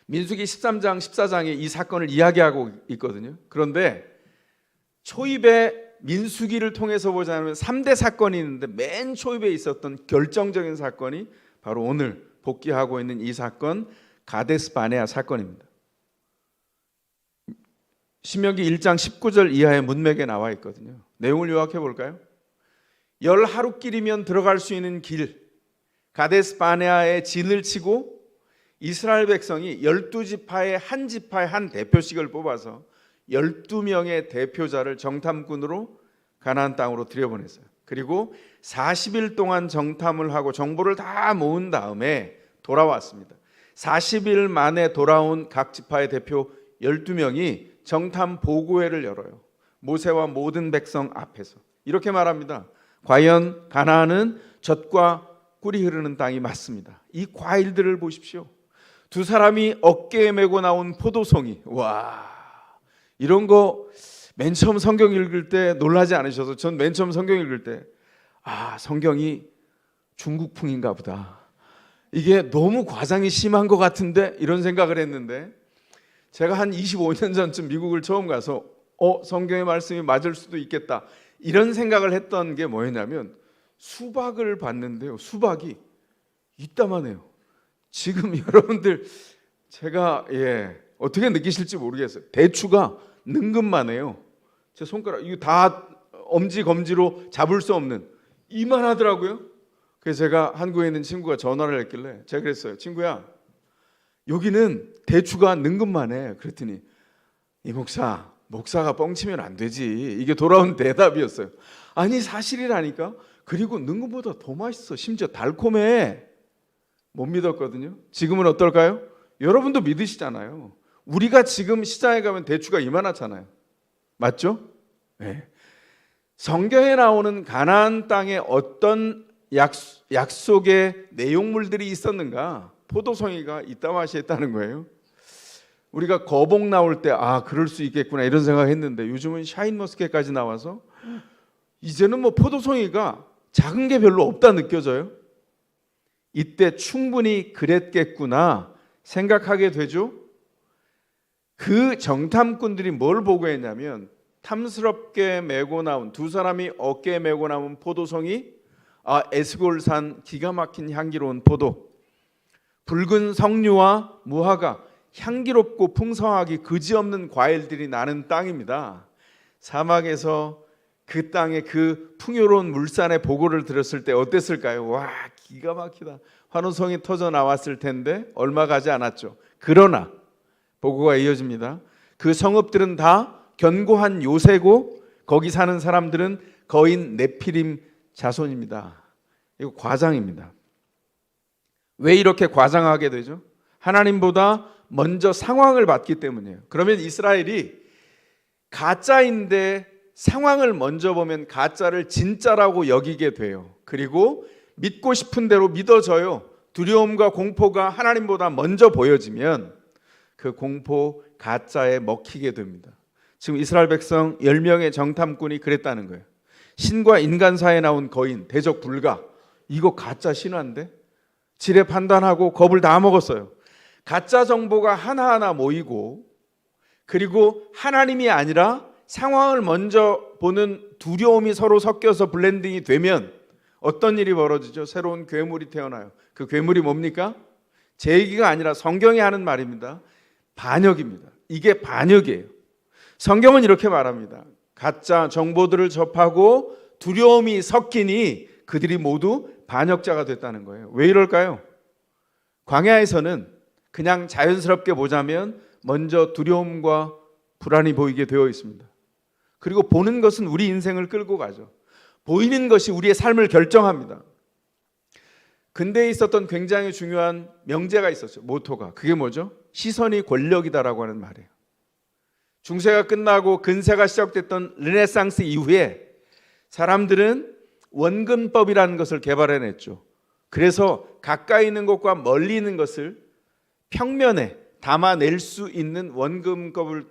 Speaker 2: 민수기 13장, 14장에 이 사건을 이야기하고 있거든요. 그런데 초입에 민수기를 통해서 보자면 3대 사건이 있는데 맨 초입에 있었던 결정적인 사건이 바로 오늘 복귀하고 있는 이 사건, 가데스 바네아 사건입니다. 신명기 1장 19절 이하의 문맥에 나와 있거든요. 내용을 요약해 볼까요? 10하루길이면 들어갈 수 있는 길, 가데스 바네아에 진을 치고 이스라엘 백성이 12지파의 한 지파의 한 대표씩을 뽑아서 12명의 대표자를 정탐꾼으로 가나안 땅으로 들여보냈어요. 그리고 40일 동안 정탐을 하고 정보를 다 모은 다음에 돌아왔습니다. 40일 만에 돌아온 각 지파의 대표 12명이 정탐 보고회를 열어요. 모세와 모든 백성 앞에서 이렇게 말합니다. 과연 가나안은 젖과 꿀이 흐르는 땅이 맞습니다. 이 과일들을 보십시오. 2사람이 어깨에 메고 나온 포도송이, 와, 이런 거 맨 처음 성경 읽을 때 놀라지 않으셔서 전 맨 처음 성경 읽을 때 성경이 중국풍인가 보다. 이게 너무 과장이 심한 것 같은데 이런 생각을 했는데 제가 한 25년 전쯤 미국을 처음 가서 성경의 말씀이 맞을 수도 있겠다 이런 생각을 했던 게 뭐였냐면 수박을 봤는데요. 수박이 이따만해요. 지금 여러분들 제가 어떻게 느끼실지 모르겠어요. 대추가 능금만해요. 제 손가락 이거 다 엄지 검지로 잡을 수 없는 이만하더라고요. 그래서 제가 한국에 있는 친구가 전화를 했길래 제가 그랬어요. 친구야, 여기는 대추가 능금만해. 그랬더니 이 목사가 뻥치면 안 되지. 이게 돌아온 대답이었어요. 아니 사실이라니까. 그리고 능금보다 더 맛있어. 심지어 달콤해. 못 믿었거든요. 지금은 어떨까요? 여러분도 믿으시잖아요. 우리가 지금 시장에 가면 대추가 이만하잖아요. 맞죠? 네. 성경에 나오는 가나안 땅에 어떤 약속의 내용물들이 있었는가? 포도송이가 이따마시 했다는 거예요. 우리가 거봉 나올 때 그럴 수 있겠구나 이런 생각했는데 요즘은 샤인머스켓까지 나와서 이제는 뭐 포도송이가 작은 게 별로 없다 느껴져요. 이때 충분히 그랬겠구나 생각하게 되죠. 그 정탐꾼들이 뭘 보고 했냐면 탐스럽게 메고 나온 두 사람이 어깨에 메고 나온 포도송이 에스골산 기가 막힌 향기로운 포도, 붉은 석류와 무화과 향기롭고 풍성하기 그지없는 과일들이 나는 땅입니다. 사막에서 그 땅의 그 풍요로운 물산의 보고를 들었을 때 어땠을까요? 와, 기가 막히다. 환호성이 터져 나왔을 텐데 얼마 가지 않았죠. 그러나 보고가 이어집니다. 그 성읍들은 다 견고한 요새고 거기 사는 사람들은 거인 네피림 자손입니다. 이거 과장입니다. 왜 이렇게 과장하게 되죠? 하나님보다 먼저 상황을 봤기 때문이에요. 그러면 이스라엘이 가짜인데 상황을 먼저 보면 가짜를 진짜라고 여기게 돼요. 그리고 믿고 싶은 대로 믿어져요. 두려움과 공포가 하나님보다 먼저 보여지면 그 공포 가짜에 먹히게 됩니다. 지금 이스라엘 백성 10명의 정탐꾼이 그랬다는 거예요. 신과 인간 사이에 나온 거인, 대적 불가. 이거 가짜 신화인데? 지레 판단하고 겁을 다 먹었어요. 가짜 정보가 하나하나 모이고 그리고 하나님이 아니라 상황을 먼저 보는 두려움이 서로 섞여서 블렌딩이 되면 어떤 일이 벌어지죠? 새로운 괴물이 태어나요. 그 괴물이 뭡니까? 제 얘기가 아니라 성경이 하는 말입니다. 반역입니다. 이게 반역이에요. 성경은 이렇게 말합니다. 가짜 정보들을 접하고 두려움이 섞이니 그들이 모두 반역자가 됐다는 거예요. 왜 이럴까요? 광야에서는 그냥 자연스럽게 보자면 먼저 두려움과 불안이 보이게 되어 있습니다. 그리고 보는 것은 우리 인생을 끌고 가죠. 보이는 것이 우리의 삶을 결정합니다. 근대에 있었던 굉장히 중요한 명제가 있었죠. 모토가. 그게 뭐죠? 시선이 권력이다라고 하는 말이에요. 중세가 끝나고 근세가 시작됐던 르네상스 이후에 사람들은 원근법이라는 것을 개발해냈죠. 그래서 가까이 있는 것과 멀리 있는 것을 평면에 담아낼 수 있는 원근법을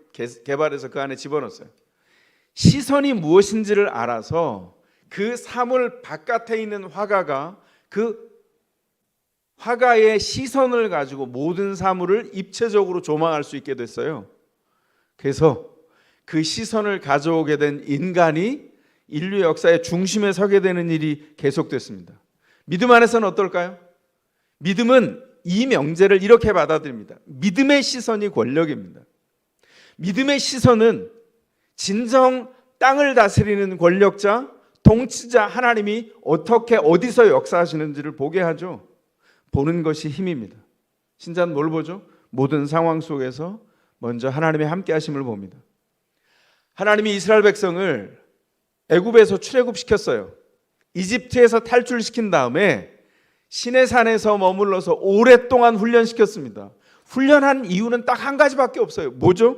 Speaker 2: 개발해서 그 안에 집어넣었어요. 시선이 무엇인지를 알아서 그 사물 바깥에 있는 화가가 그 화가의 시선을 가지고 모든 사물을 입체적으로 조망할 수 있게 됐어요. 그래서 그 시선을 가져오게 된 인간이 인류 역사의 중심에 서게 되는 일이 계속됐습니다. 믿음 안에서는 어떨까요? 믿음은 이 명제를 이렇게 받아들입니다. 믿음의 시선이 권력입니다. 믿음의 시선은 진정 땅을 다스리는 권력자, 통치자 하나님이 어떻게 어디서 역사하시는지를 보게 하죠. 보는 것이 힘입니다. 신자는 뭘 보죠? 모든 상황 속에서 먼저 하나님의 함께 하심을 봅니다. 하나님이 이스라엘 백성을 애굽에서 출애굽시켰어요. 이집트에서 탈출시킨 다음에 시내산에서 머물러서 오랫동안 훈련시켰습니다. 훈련한 이유는 딱 한 가지밖에 없어요. 뭐죠?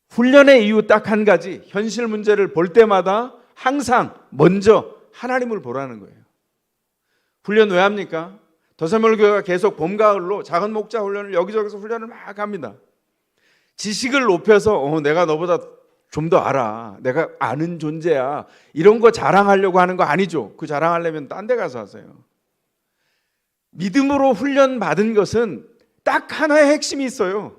Speaker 2: 훈련의 이유 딱 한 가지. 현실 문제를 볼 때마다 항상 먼저 하나님을 보라는 거예요. 훈련 왜 합니까? 더사무엘교회가 계속 봄, 가을로 작은 목자 훈련을 여기저기서 훈련을 막 합니다. 지식을 높여서 내가 너보다 좀 더 알아. 내가 아는 존재야. 이런 거 자랑하려고 하는 거 아니죠. 그 자랑하려면 딴 데 가서 하세요. 믿음으로 훈련받은 것은 딱 하나의 핵심이 있어요.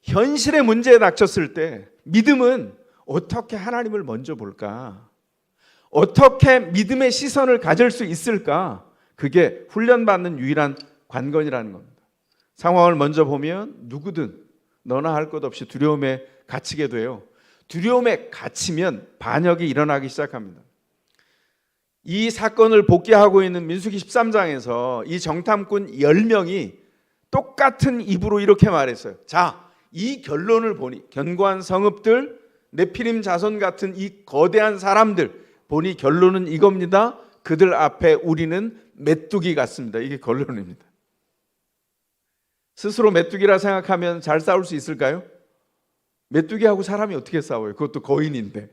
Speaker 2: 현실의 문제에 닥쳤을 때 믿음은 어떻게 하나님을 먼저 볼까? 어떻게 믿음의 시선을 가질 수 있을까? 그게 훈련받는 유일한 관건이라는 겁니다. 상황을 먼저 보면 누구든 너나 할 것 없이 두려움에 갇히게 돼요. 두려움에 갇히면 반역이 일어나기 시작합니다. 이 사건을 복기하고 있는 민수기 13장에서 이 정탐꾼 10명이 똑같은 입으로 이렇게 말했어요. 자, 이 결론을 보니 견고한 성읍들, 네피림 자손 같은 이 거대한 사람들 보니 결론은 이겁니다. 그들 앞에 우리는 메뚜기 같습니다. 이게 결론입니다. 스스로 메뚜기라 생각하면 잘 싸울 수 있을까요? 메뚜기하고 사람이 어떻게 싸워요? 그것도 거인인데.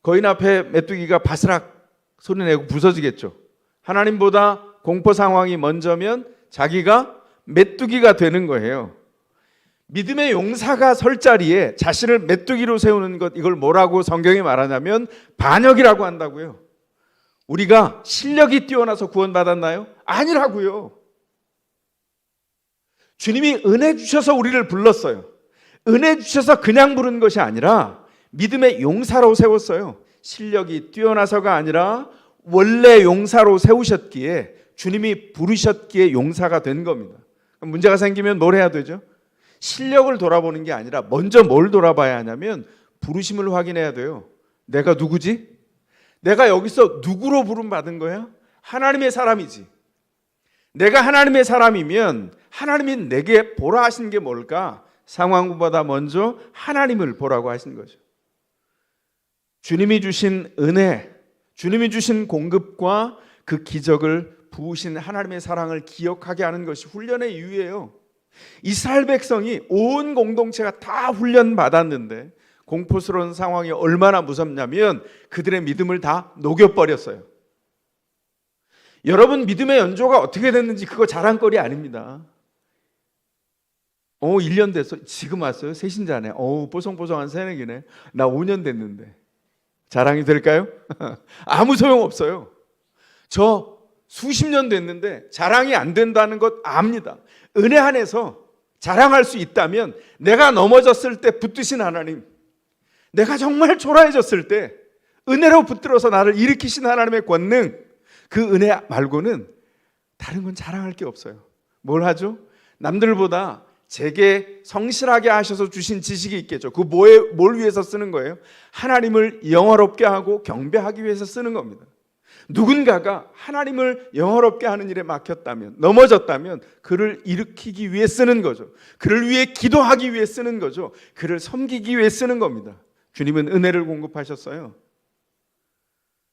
Speaker 2: 거인 앞에 메뚜기가 바스락 소리내고 부서지겠죠. 하나님보다 공포 상황이 먼저면 자기가 메뚜기가 되는 거예요. 믿음의 용사가 설 자리에 자신을 메뚜기로 세우는 것, 이걸 뭐라고 성경이 말하냐면 반역이라고 한다고요. 우리가 실력이 뛰어나서 구원받았나요? 아니라고요. 주님이 은혜 주셔서 우리를 불렀어요. 은혜 주셔서 그냥 부른 것이 아니라 믿음의 용사로 세웠어요. 실력이 뛰어나서가 아니라 원래 용사로 세우셨기에, 주님이 부르셨기에 용사가 된 겁니다. 문제가 생기면 뭘 해야 되죠? 실력을 돌아보는 게 아니라 먼저 뭘 돌아봐야 하냐면 부르심을 확인해야 돼요. 내가 누구지? 내가 여기서 누구로 부름받은 거야? 하나님의 사람이지. 내가 하나님의 사람이면 하나님이 내게 보라 하신 게 뭘까? 상황보다 먼저 하나님을 보라고 하신 거죠. 주님이 주신 은혜, 주님이 주신 공급과 그 기적을 부으신 하나님의 사랑을 기억하게 하는 것이 훈련의 이유예요. 이스라엘 백성이 온 공동체가 다 훈련 받았는데 공포스러운 상황이 얼마나 무섭냐면 그들의 믿음을 다 녹여버렸어요. 여러분, 믿음의 연조가 어떻게 됐는지 그거 자랑거리 아닙니다. 1년 됐어. 지금 왔어요? 새신자네. 뽀송뽀송한 새내기네. 나 5년 됐는데. 자랑이 될까요? 아무 소용없어요. 저 수십 년 됐는데 자랑이 안 된다는 것 압니다. 은혜 안에서 자랑할 수 있다면 내가 넘어졌을 때 붙드신 하나님, 내가 정말 초라해졌을 때 은혜로 붙들어서 나를 일으키신 하나님의 권능, 그 은혜 말고는 다른 건 자랑할 게 없어요. 뭘 하죠? 남들보다 제게 성실하게 하셔서 주신 지식이 있겠죠. 그 뭘 위해서 쓰는 거예요? 하나님을 영화롭게 하고 경배하기 위해서 쓰는 겁니다. 누군가가 하나님을 영화롭게 하는 일에 막혔다면, 넘어졌다면 그를 일으키기 위해 쓰는 거죠. 그를 위해 기도하기 위해 쓰는 거죠. 그를 섬기기 위해 쓰는 겁니다. 주님은 은혜를 공급하셨어요.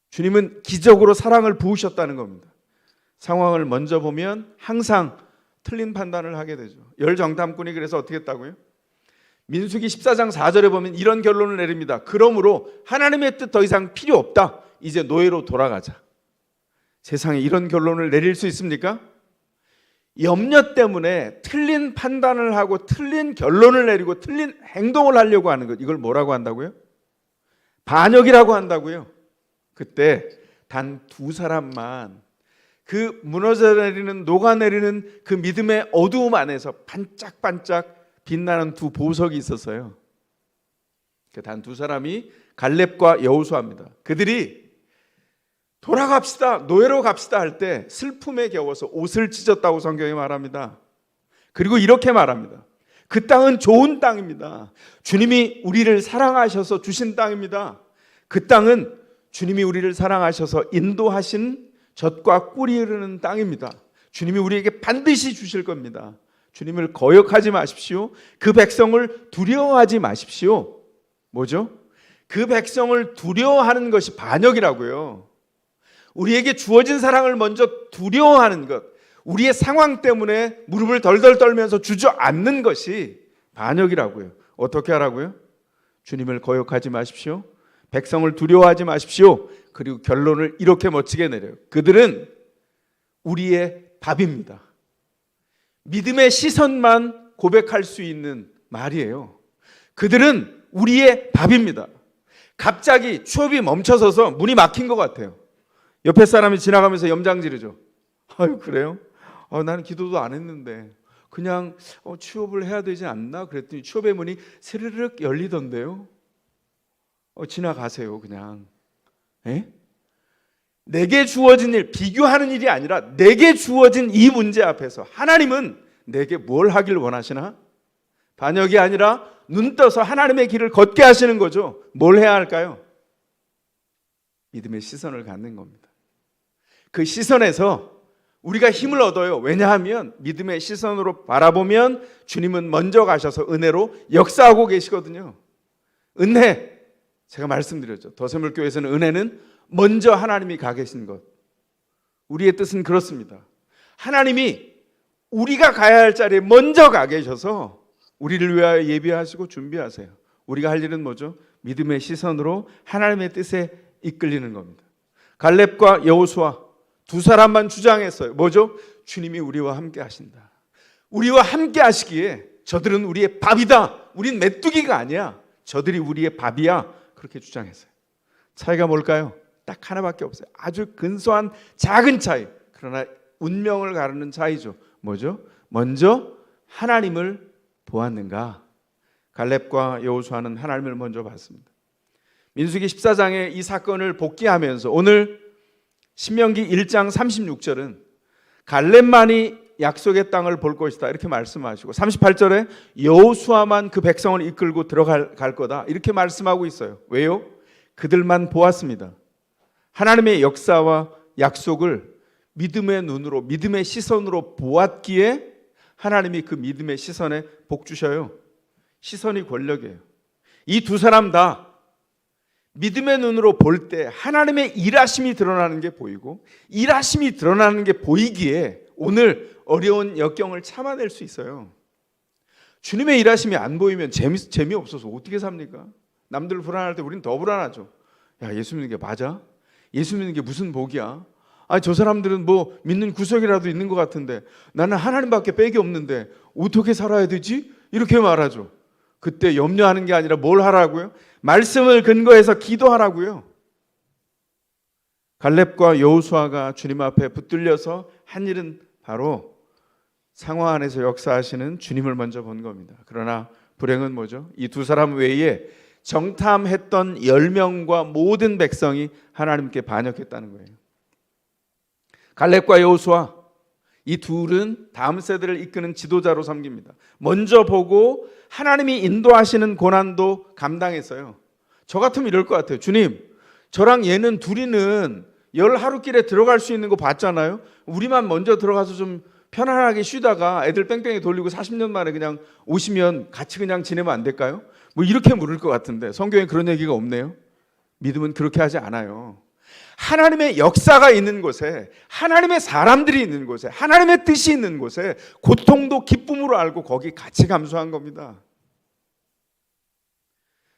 Speaker 2: 주님은 기적으로 사랑을 부으셨다는 겁니다. 상황을 먼저 보면 항상 틀린 판단을 하게 되죠. 열정탐꾼이 그래서 어떻게 했다고요? 민수기 14장 4절에 보면 이런 결론을 내립니다. 그러므로 하나님의 뜻 더 이상 필요 없다. 이제 노예로 돌아가자. 세상에 이런 결론을 내릴 수 있습니까? 염려 때문에 틀린 판단을 하고 틀린 결론을 내리고 틀린 행동을 하려고 하는 것, 이걸 뭐라고 한다고요? 반역이라고 한다고요. 그때 단 두 사람만 그 무너져 내리는, 녹아내리는 그 믿음의 어두움 안에서 반짝반짝 빛나는 두 보석이 있었어요. 그 단 두 사람이 갈렙과 여호수아입니다. 그들이 돌아갑시다, 노예로 갑시다 할 때 슬픔에 겨워서 옷을 찢었다고 성경이 말합니다. 그리고 이렇게 말합니다. 그 땅은 좋은 땅입니다. 주님이 우리를 사랑하셔서 주신 땅입니다. 그 땅은 주님이 우리를 사랑하셔서 인도하신 젖과 꿀이 흐르는 땅입니다. 주님이 우리에게 반드시 주실 겁니다. 주님을 거역하지 마십시오. 그 백성을 두려워하지 마십시오. 뭐죠? 그 백성을 두려워하는 것이 반역이라고요. 우리에게 주어진 사랑을 먼저 두려워하는 것, 우리의 상황 때문에 무릎을 덜덜 떨면서 주저앉는 것이 반역이라고요. 어떻게 하라고요? 주님을 거역하지 마십시오. 백성을 두려워하지 마십시오. 그리고 결론을 이렇게 멋지게 내려요. 그들은 우리의 밥입니다. 믿음의 시선만 고백할 수 있는 말이에요. 그들은 우리의 밥입니다. 갑자기 취업이 멈춰서서 문이 막힌 것 같아요. 옆에 사람이 지나가면서 염장 지르죠. 아유, 그래요? 나는 기도도 안 했는데 그냥 취업을 해야 되지 않나? 그랬더니 취업의 문이 스르륵 열리던데요. 지나가세요 그냥. 에? 내게 주어진 일, 비교하는 일이 아니라 내게 주어진 이 문제 앞에서 하나님은 내게 뭘 하길 원하시나? 반역이 아니라 눈 떠서 하나님의 길을 걷게 하시는 거죠. 뭘 해야 할까요? 믿음의 시선을 갖는 겁니다. 그 시선에서 우리가 힘을 얻어요. 왜냐하면 믿음의 시선으로 바라보면 주님은 먼저 가셔서 은혜로 역사하고 계시거든요. 은혜, 제가 말씀드렸죠. 더세물교회에서는 은혜는 먼저 하나님이 가 계신 것. 우리의 뜻은 그렇습니다. 하나님이 우리가 가야 할 자리에 먼저 가 계셔서 우리를 위하여 예비하시고 준비하세요. 우리가 할 일은 뭐죠? 믿음의 시선으로 하나님의 뜻에 이끌리는 겁니다. 갈렙과 여호수아 두 사람만 주장했어요. 뭐죠? 주님이 우리와 함께 하신다. 우리와 함께 하시기에 저들은 우리의 밥이다. 우린 메뚜기가 아니야. 저들이 우리의 밥이야. 그렇게 주장했어요. 차이가 뭘까요? 딱 하나밖에 없어요. 아주 근소한 작은 차이. 그러나 운명을 가르는 차이죠. 뭐죠? 먼저 하나님을 보았는가? 갈렙과 여호수아는 하나님을 먼저 봤습니다. 민수기 14장에 이 사건을 복기하면서 오늘 신명기 1장 36절은 갈렙만이 약속의 땅을 볼 것이다 이렇게 말씀하시고 38절에 여호수아만 그 백성을 이끌고 들어갈 거다 이렇게 말씀하고 있어요. 왜요? 그들만 보았습니다. 하나님의 역사와 약속을 믿음의 눈으로 믿음의 시선으로 보았기에 하나님이 그 믿음의 시선에 복 주셔요. 시선이 권력이에요. 이 두 사람 다 믿음의 눈으로 볼 때 하나님의 일하심이 드러나는 게 보이고 일하심이 드러나는 게 보이기에 오늘 어려운 역경을 참아낼 수 있어요. 주님의 일하심이 안 보이면 재미없어서 어떻게 삽니까? 남들 불안할 때 우리는 더 불안하죠. 야, 예수 믿는 게 맞아? 예수 믿는 게 무슨 복이야? 저 사람들은 뭐 믿는 구석이라도 있는 것 같은데 나는 하나님밖에 빽이 없는데 어떻게 살아야 되지? 이렇게 말하죠. 그때 염려하는 게 아니라 뭘 하라고요? 말씀을 근거해서 기도하라고요. 갈렙과 여호수아가 주님 앞에 붙들려서 한 일은 바로 상황 안에서 역사하시는 주님을 먼저 본 겁니다. 그러나 불행은 뭐죠? 이 두 사람 외에 정탐했던 10명과 모든 백성이 하나님께 반역했다는 거예요. 갈렙과 여호수아 이 둘은 다음 세대를 이끄는 지도자로 섬깁니다. 먼저 보고 하나님이 인도하시는 고난도 감당했어요. 저 같으면 이럴 것 같아요. 주님, 저랑 얘는 둘이는 열 하루길에 들어갈 수 있는 거 봤잖아요. 우리만 먼저 들어가서 좀 편안하게 쉬다가 애들 뺑뺑이 돌리고 40년 만에 그냥 오시면 같이 그냥 지내면 안 될까요? 뭐 이렇게 물을 것 같은데 성경에 그런 얘기가 없네요. 믿음은 그렇게 하지 않아요. 하나님의 역사가 있는 곳에, 하나님의 사람들이 있는 곳에, 하나님의 뜻이 있는 곳에 고통도 기쁨으로 알고 거기 같이 감수한 겁니다.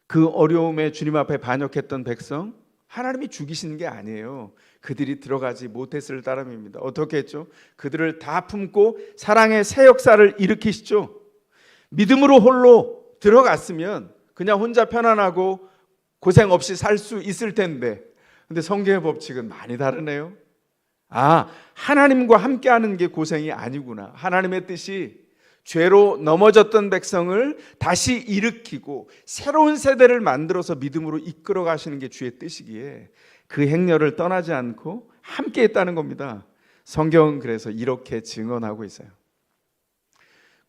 Speaker 2: 그 어려움에 주님 앞에 반역했던 백성, 하나님이 죽이시는 게 아니에요. 그들이 들어가지 못했을 따름입니다. 어떻게 했죠? 그들을 다 품고 사랑의 새 역사를 일으키시죠. 믿음으로 홀로 들어갔으면 그냥 혼자 편안하고 고생 없이 살 수 있을 텐데, 근데 성경의 법칙은 많이 다르네요. 하나님과 함께하는 게 고생이 아니구나. 하나님의 뜻이 죄로 넘어졌던 백성을 다시 일으키고 새로운 세대를 만들어서 믿음으로 이끌어 가시는 게 주의 뜻이기에 그 행렬을 떠나지 않고 함께 했다는 겁니다. 성경은 그래서 이렇게 증언하고 있어요.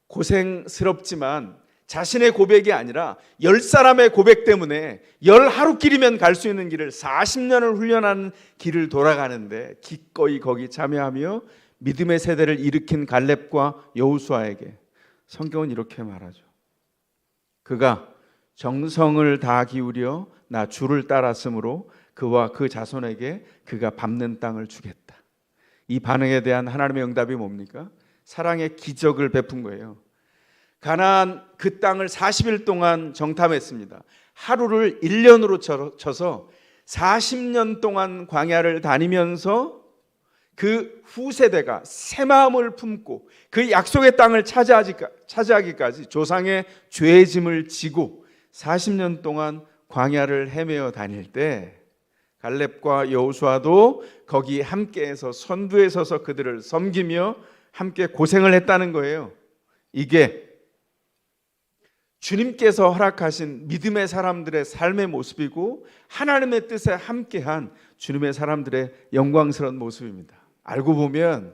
Speaker 2: 고생스럽지만 자신의 고백이 아니라 10사람의 고백 때문에 10하루길이면 갈 수 있는 길을 40년을 훈련하는 길을 돌아가는데 기꺼이 거기 참여하며 믿음의 세대를 일으킨 갈렙과 여호수아에게 성경은 이렇게 말하죠. 그가 정성을 다 기울여 나 주를 따랐으므로 그와 그 자손에게 그가 밟는 땅을 주겠다. 이 반응에 대한 하나님의 응답이 뭡니까? 사랑의 기적을 베푼 거예요. 가나안 그 땅을 40일 동안 정탐했습니다. 하루를 1년으로 쳐서 40년 동안 광야를 다니면서 그 후세대가 새 마음을 품고 그 약속의 땅을 차지하기까지 조상의 죄의 짐을 지고 40년 동안 광야를 헤매어 다닐 때 갈렙과 여호수아도 거기 함께해서 선두에 서서 그들을 섬기며 함께 고생을 했다는 거예요. 이게 주님께서 허락하신 믿음의 사람들의 삶의 모습이고 하나님의 뜻에 함께한 주님의 사람들의 영광스러운 모습입니다. 알고 보면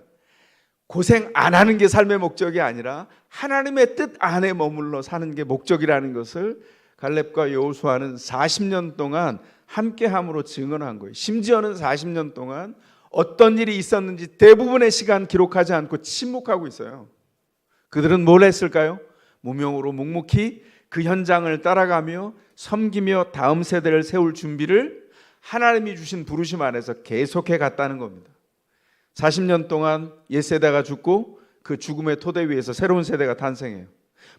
Speaker 2: 고생 안 하는 게 삶의 목적이 아니라 하나님의 뜻 안에 머물러 사는 게 목적이라는 것을 갈렙과 여호수아는 40년 동안 함께함으로 증언한 거예요. 심지어는 40년 동안 어떤 일이 있었는지 대부분의 시간 기록하지 않고 침묵하고 있어요. 그들은 뭘 했을까요? 무명으로 묵묵히 그 현장을 따라가며 섬기며 다음 세대를 세울 준비를 하나님이 주신 부르심 안에서 계속해 갔다는 겁니다. 40년 동안 옛세대가 죽고 그 죽음의 토대 위에서 새로운 세대가 탄생해요.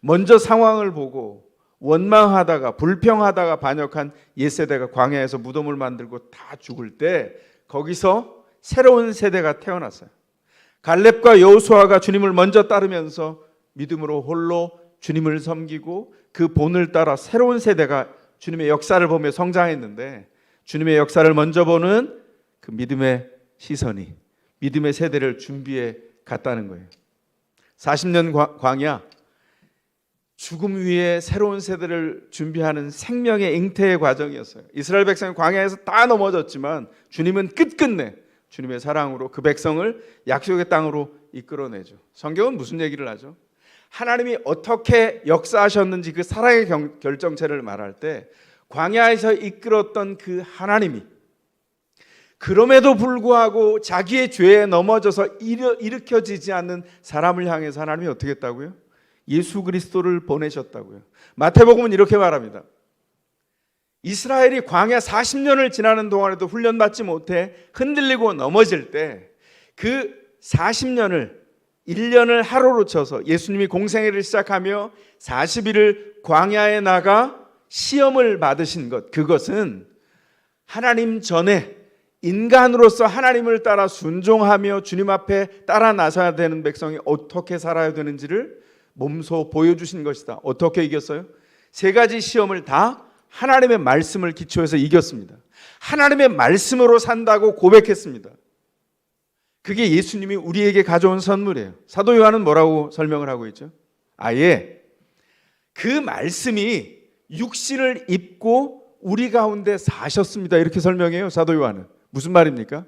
Speaker 2: 먼저 상황을 보고 원망하다가 불평하다가 반역한 옛세대가 광야에서 무덤을 만들고 다 죽을 때 거기서 새로운 세대가 태어났어요. 갈렙과 여호수아가 주님을 먼저 따르면서 믿음으로 홀로 주님을 섬기고 그 본을 따라 새로운 세대가 주님의 역사를 보며 성장했는데, 주님의 역사를 먼저 보는 그 믿음의 시선이 믿음의 세대를 준비해 갔다는 거예요. 40년 광야, 죽음 위에 새로운 세대를 준비하는 생명의 잉태의 과정이었어요. 이스라엘 백성이 광야에서 다 넘어졌지만 주님은 끝끝내 주님의 사랑으로 그 백성을 약속의 땅으로 이끌어내죠. 성경은 무슨 얘기를 하죠? 하나님이 어떻게 역사하셨는지 그 사랑의 결정체를 말할 때 광야에서 이끌었던 그 하나님이 그럼에도 불구하고 자기의 죄에 넘어져서 일으켜지지 않는 사람을 향해서 하나님이 어떻게 했다고요? 예수 그리스도를 보내셨다고요. 마태복음은 이렇게 말합니다. 이스라엘이 광야 40년을 지나는 동안에도 훈련받지 못해 흔들리고 넘어질 때 그 40년을 1년을 하루로 쳐서 예수님이 공생애를 시작하며 40일을 광야에 나가 시험을 받으신 것, 그것은 하나님 전에 인간으로서 하나님을 따라 순종하며 주님 앞에 따라 나서야 되는 백성이 어떻게 살아야 되는지를 몸소 보여주신 것이다. 어떻게 이겼어요? 세 가지 시험을 다 하나님의 말씀을 기초해서 이겼습니다. 하나님의 말씀으로 산다고 고백했습니다. 그게 예수님이 우리에게 가져온 선물이에요. 사도 요한은 뭐라고 설명을 하고 있죠? 아예 그 말씀이 육신을 입고 우리 가운데 사셨습니다. 이렇게 설명해요. 사도 요한은. 무슨 말입니까?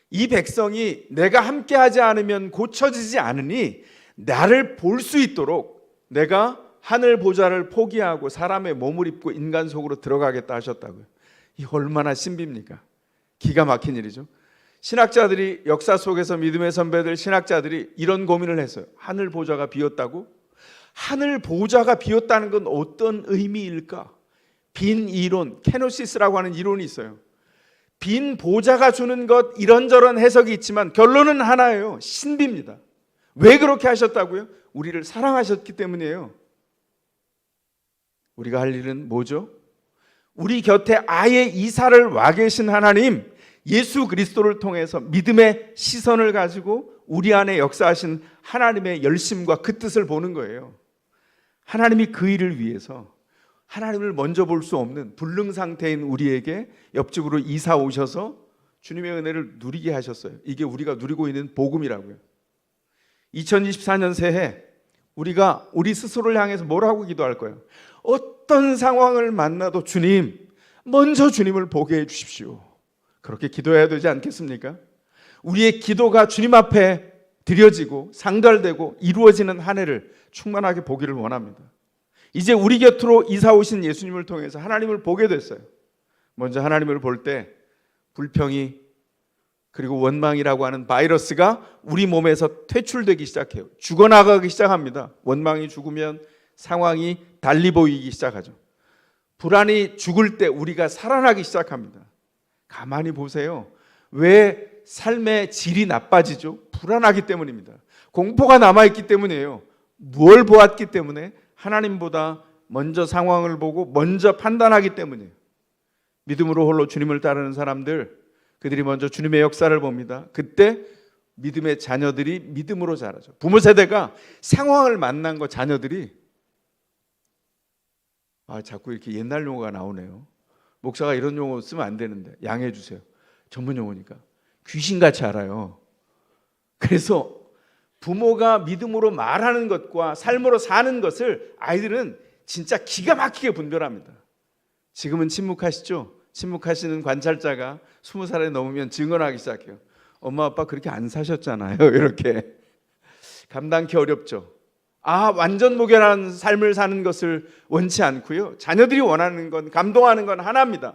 Speaker 2: 이 백성이 내가 함께하지 않으면 고쳐지지 않으니 나를 볼 수 있도록 내가 하늘 보좌를 포기하고 사람의 몸을 입고 인간 속으로 들어가겠다 하셨다고요. 이 얼마나 신비입니까? 기가 막힌 일이죠. 신학자들이, 역사 속에서 믿음의 선배들 신학자들이 이런 고민을 했어요. 하늘 보좌가 비었다고? 하늘 보좌가 비었다는 건 어떤 의미일까? 빈 이론, 케노시스라고 하는 이론이 있어요. 빈 보좌가 주는 것, 이런저런 해석이 있지만 결론은 하나예요. 신비입니다. 왜 그렇게 하셨다고요? 우리를 사랑하셨기 때문이에요. 우리가 할 일은 뭐죠? 우리 곁에 아예 이사를 와 계신 하나님, 예수 그리스도를 통해서 믿음의 시선을 가지고 우리 안에 역사하신 하나님의 열심과 그 뜻을 보는 거예요. 하나님이 그 일을 위해서 하나님을 먼저 볼 수 없는 불능 상태인 우리에게 옆집으로 이사 오셔서 주님의 은혜를 누리게 하셨어요. 이게 우리가 누리고 있는 복음이라고요. 2024년 새해 우리가 우리 스스로를 향해서 뭐라고 기도할 거예요? 어떤 상황을 만나도 주님, 먼저 주님을 보게 해 주십시오. 그렇게 기도해야 되지 않겠습니까? 우리의 기도가 주님 앞에 드려지고 상달되고 이루어지는 한 해를 충만하게 보기를 원합니다. 이제 우리 곁으로 이사 오신 예수님을 통해서 하나님을 보게 됐어요. 먼저 하나님을 볼 때 불평이 그리고 원망이라고 하는 바이러스가 우리 몸에서 퇴출되기 시작해요. 죽어나가기 시작합니다. 원망이 죽으면 상황이 달리 보이기 시작하죠. 불안이 죽을 때 우리가 살아나기 시작합니다. 가만히 보세요. 왜 삶의 질이 나빠지죠? 불안하기 때문입니다. 공포가 남아있기 때문이에요. 뭘 보았기 때문에? 하나님보다 먼저 상황을 보고 먼저 판단하기 때문이에요. 믿음으로 홀로 주님을 따르는 사람들, 그들이 먼저 주님의 역사를 봅니다. 그때 믿음의 자녀들이 믿음으로 자라죠. 부모 세대가 상황을 만난 거 자녀들이 자꾸 이렇게 옛날 용어가 나오네요. 목사가 이런 용어 쓰면 안 되는데 양해해 주세요. 전문 용어니까. 귀신같이 알아요. 그래서 부모가 믿음으로 말하는 것과 삶으로 사는 것을 아이들은 진짜 기가 막히게 분별합니다. 지금은 침묵하시죠? 침묵하시는 관찰자가 20살에 넘으면 증언하기 시작해요. 엄마 아빠 그렇게 안 사셨잖아요. 이렇게 감당하기 어렵죠. 완전 무결한 삶을 사는 것을 원치 않고요. 자녀들이 원하는 건, 감동하는 건 하나입니다.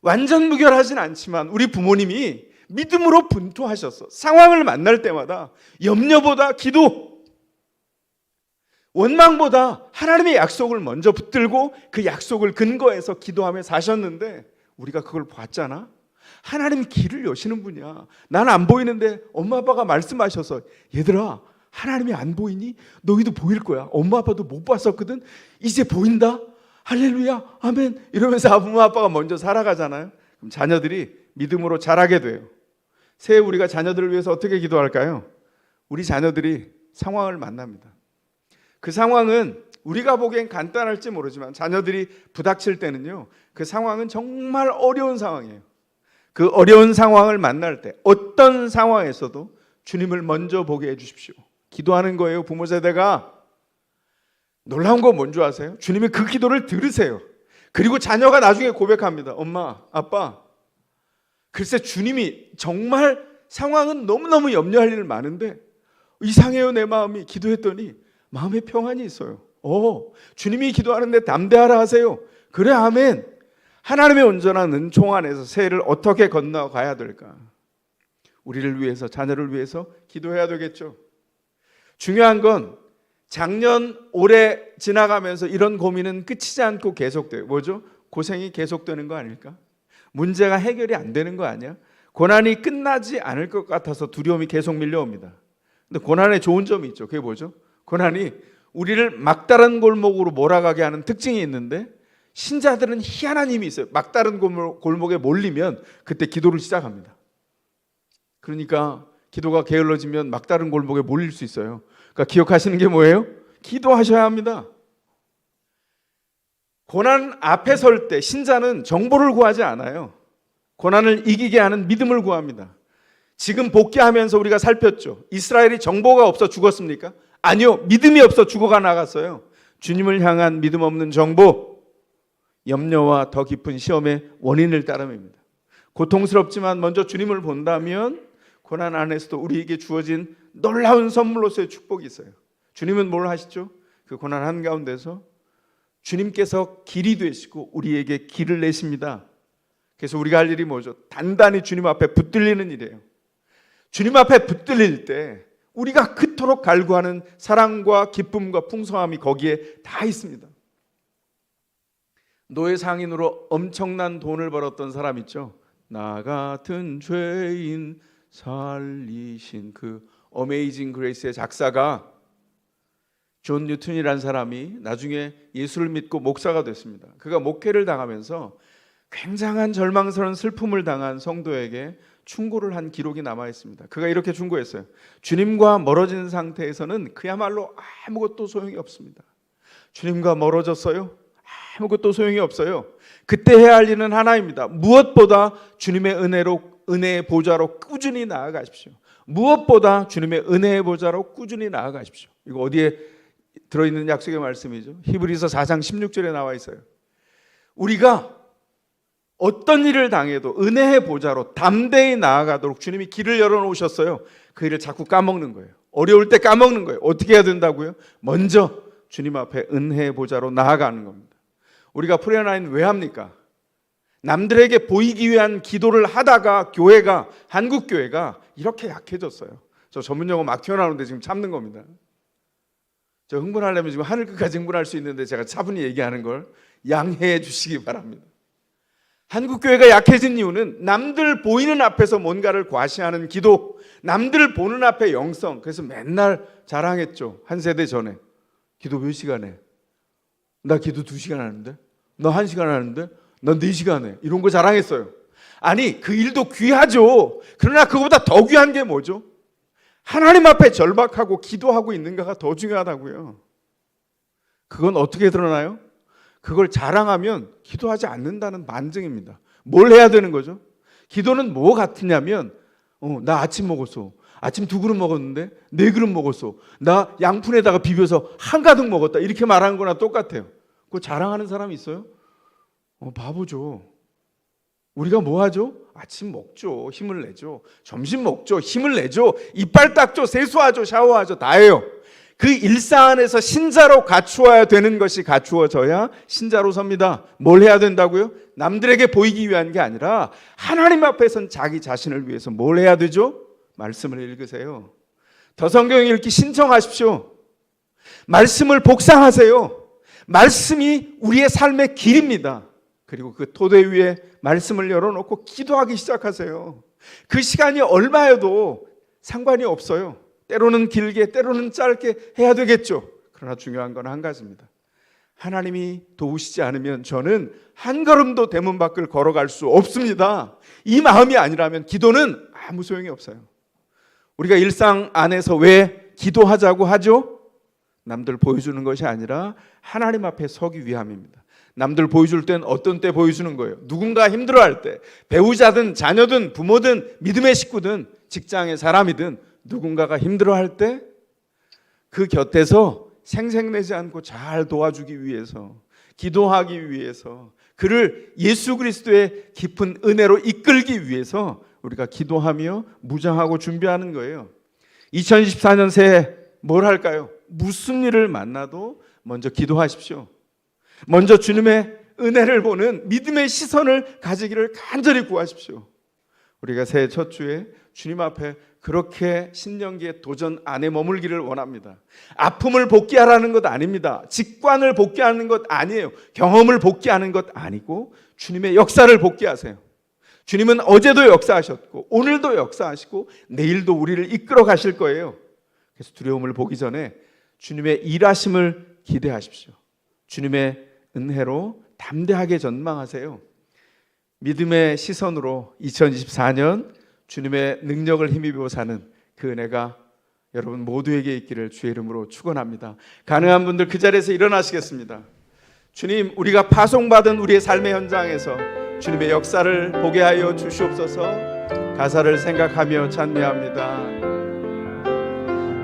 Speaker 2: 완전 무결하진 않지만 우리 부모님이 믿음으로 분투하셔서 상황을 만날 때마다 염려보다 기도, 원망보다 하나님의 약속을 먼저 붙들고 그 약속을 근거해서 기도하며 사셨는데 우리가 그걸 봤잖아. 하나님 길을 여시는 분이야. 난 안 보이는데 엄마 아빠가 말씀하셔서 얘들아 하나님이 안 보이니? 너희도 보일 거야. 엄마 아빠도 못 봤었거든. 이제 보인다. 할렐루야, 아멘. 이러면서 엄마 아빠가 먼저 살아가잖아요. 그럼 자녀들이 믿음으로 자라게 돼요. 새해 우리가 자녀들을 위해서 어떻게 기도할까요? 우리 자녀들이 상황을 만납니다. 그 상황은 우리가 보기엔 간단할지 모르지만 자녀들이 부닥칠 때는요, 그 상황은 정말 어려운 상황이에요. 그 어려운 상황을 만날 때 어떤 상황에서도 주님을 먼저 보게 해주십시오. 기도하는 거예요. 부모 세대가. 놀라운 건 뭔지 아세요? 주님이 그 기도를 들으세요. 그리고 자녀가 나중에 고백합니다. 엄마, 아빠, 글쎄 주님이 정말 상황은 너무너무 염려할 일 많은데 이상해요 내 마음이. 기도했더니 마음에 평안이 있어요. 주님이 기도하는데 담대하라 하세요. 그래, 아멘. 하나님의 온전한 은총 안에서 새해를 어떻게 건너가야 될까? 우리를 위해서, 자녀를 위해서 기도해야 되겠죠. 중요한 건 작년, 올해 지나가면서 이런 고민은 끝이지 않고 계속돼요. 뭐죠? 고생이 계속되는 거 아닐까? 문제가 해결이 안 되는 거 아니야? 고난이 끝나지 않을 것 같아서 두려움이 계속 밀려옵니다. 근데 고난에 좋은 점이 있죠. 그게 뭐죠? 고난이 우리를 막다른 골목으로 몰아가게 하는 특징이 있는데 신자들은 희한한 힘이 있어요. 막다른 골목에 몰리면 그때 기도를 시작합니다. 그러니까 기도가 게을러지면 막다른 골목에 몰릴 수 있어요. 그러니까 기억하시는 게 뭐예요? 기도하셔야 합니다. 고난 앞에 설 때 신자는 정보를 구하지 않아요. 고난을 이기게 하는 믿음을 구합니다. 지금 복귀하면서 우리가 살폈죠. 이스라엘이 정보가 없어 죽었습니까? 아니요. 믿음이 없어 죽어가 나갔어요. 주님을 향한 믿음 없는 정보, 염려와 더 깊은 시험의 원인을 따름입니다. 고통스럽지만 먼저 주님을 본다면 고난 안에서도 우리에게 주어진 놀라운 선물로서의 축복이 있어요. 주님은 뭘 하시죠? 그 고난 한가운데서 주님께서 길이 되시고 우리에게 길을 내십니다. 그래서 우리가 할 일이 뭐죠? 단단히 주님 앞에 붙들리는 일이에요. 주님 앞에 붙들릴 때 우리가 그토록 갈구하는 사랑과 기쁨과 풍성함이 거기에 다 있습니다. 노예 상인으로 엄청난 돈을 벌었던 사람 있죠. 나 같은 죄인 살리신 그 어메이징 그레이스의 작사가 존 뉴턴이라는 사람이 나중에 예수를 믿고 목사가 됐습니다. 그가 목회를 당하면서 굉장한 절망스러운 슬픔을 당한 성도에게 충고를 한 기록이 남아 있습니다. 그가 이렇게 충고했어요. 주님과 멀어진 상태에서는 그야말로 아무것도 소용이 없습니다. 주님과 멀어졌어요? 아무것도 소용이 없어요. 그때 해야 할 일은 하나입니다. 무엇보다 주님의 은혜의 보좌로 꾸준히 나아가십시오. 무엇보다 주님의 은혜의 보좌로 꾸준히 나아가십시오. 이거 어디에 들어있는 약속의 말씀이죠? 히브리서 4장 16절에 나와 있어요. 우리가 어떤 일을 당해도 은혜의 보좌로 담대히 나아가도록 주님이 길을 열어놓으셨어요. 그 일을 자꾸 까먹는 거예요. 어려울 때 까먹는 거예요. 어떻게 해야 된다고요? 먼저 주님 앞에 은혜의 보좌로 나아가는 겁니다. 우리가 프레어나인 왜 합니까? 남들에게 보이기 위한 기도를 하다가 교회가, 한국 교회가 이렇게 약해졌어요. 저 전문용어 막 튀어나오는데 지금 참는 겁니다. 저 흥분하려면 지금 하늘 끝까지 흥분할 수 있는데 제가 차분히 얘기하는 걸 양해해 주시기 바랍니다. 한국 교회가 약해진 이유는 남들 보이는 앞에서 뭔가를 과시하는 기도, 남들 보는 앞에 영성. 그래서 맨날 자랑했죠. 한 세대 전에. 기도 몇 시간 해? 나 기도 2시간 하는데? 너 1시간 하는데? 넌 4시간 해. 이런 거 자랑했어요. 아니, 그 일도 귀하죠. 그러나 그거보다 더 귀한 게 뭐죠? 하나님 앞에 절박하고 기도하고 있는가가 더 중요하다고요. 그건 어떻게 드러나요? 그걸 자랑하면 기도하지 않는다는 반증입니다. 뭘 해야 되는 거죠? 기도는 뭐 같으냐면 나 아침 먹었어. 아침 2그릇 먹었는데 4그릇 먹었어. 나 양푼에다가 비벼서 한가득 먹었다. 이렇게 말하는 거나 똑같아요. 그거 자랑하는 사람이 있어요? 바보죠. 우리가 뭐 하죠? 아침 먹죠. 힘을 내죠. 점심 먹죠. 힘을 내죠. 이빨 닦죠. 세수하죠. 샤워하죠. 다 해요. 그 일상 안에서 신자로 갖추어야 되는 것이 갖추어져야 신자로 섭니다. 뭘 해야 된다고요? 남들에게 보이기 위한 게 아니라 하나님 앞에선 자기 자신을 위해서 뭘 해야 되죠? 말씀을 읽으세요. 더 성경 읽기 신청하십시오. 말씀을 복상하세요. 말씀이 우리의 삶의 길입니다. 그리고 그 토대 위에 말씀을 열어놓고 기도하기 시작하세요. 그 시간이 얼마여도 상관이 없어요. 때로는 길게, 때로는 짧게 해야 되겠죠. 그러나 중요한 건 한 가지입니다. 하나님이 도우시지 않으면 저는 한 걸음도 대문 밖을 걸어갈 수 없습니다. 이 마음이 아니라면 기도는 아무 소용이 없어요. 우리가 일상 안에서 왜 기도하자고 하죠? 남들 보여주는 것이 아니라 하나님 앞에 서기 위함입니다. 남들 보여줄 땐 어떤 때 보여주는 거예요? 누군가 힘들어할 때, 배우자든 자녀든 부모든 믿음의 식구든 직장의 사람이든 누군가가 힘들어할 때 그 곁에서 생색내지 않고 잘 도와주기 위해서, 기도하기 위해서, 그를 예수 그리스도의 깊은 은혜로 이끌기 위해서 우리가 기도하며 무장하고 준비하는 거예요. 2024년 새해 뭘 할까요? 무슨 일을 만나도 먼저 기도하십시오. 먼저 주님의 은혜를 보는 믿음의 시선을 가지기를 간절히 구하십시오. 우리가 새해 첫 주에 주님 앞에 그렇게 신년기의 도전 안에 머물기를 원합니다. 아픔을 복귀하라는 것 아닙니다. 직관을 복귀하는 것 아니에요. 경험을 복귀하는 것 아니고 주님의 역사를 복귀하세요. 주님은 어제도 역사하셨고 오늘도 역사하시고 내일도 우리를 이끌어 가실 거예요. 그래서 두려움을 보기 전에 주님의 일하심을 기대하십시오. 주님의 은혜로 담대하게 전망하세요. 믿음의 시선으로 2024년 주님의 능력을 힘입어 사는 그 은혜가 여러분 모두에게 있기를 주의 이름으로 축원합니다. 가능한 분들 그 자리에서 일어나시겠습니다. 주님, 우리가 파송받은 우리의 삶의 현장에서 주님의 역사를 보게 하여 주시옵소서. 가사를 생각하며 찬미합니다.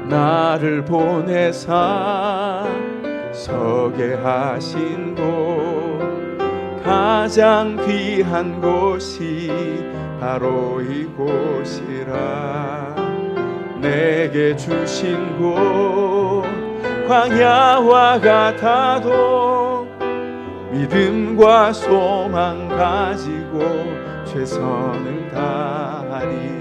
Speaker 2: 나를 보내사 서게 하신 곳, 가장 귀한 곳이 바로 이곳이라. 내게 주신 곳 광야와 같아도 믿음과 소망 가지고 최선을 다하리.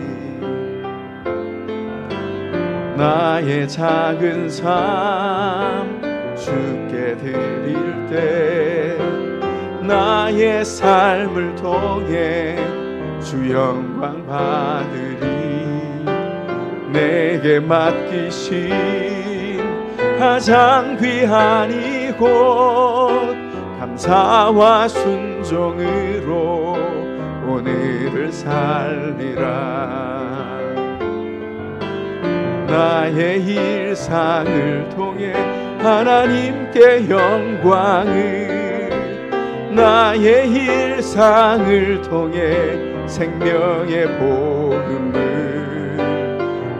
Speaker 2: 나의 작은 삶 주께 드릴 때 나의 삶을 통해 주 영광 받으리. 내게 맡기신 가장 귀한 이곳 감사와 순종으로 오늘을 살리라. 나의 일상을 통해 하나님께 영광을, 나의 일상을 통해 생명의 복음을,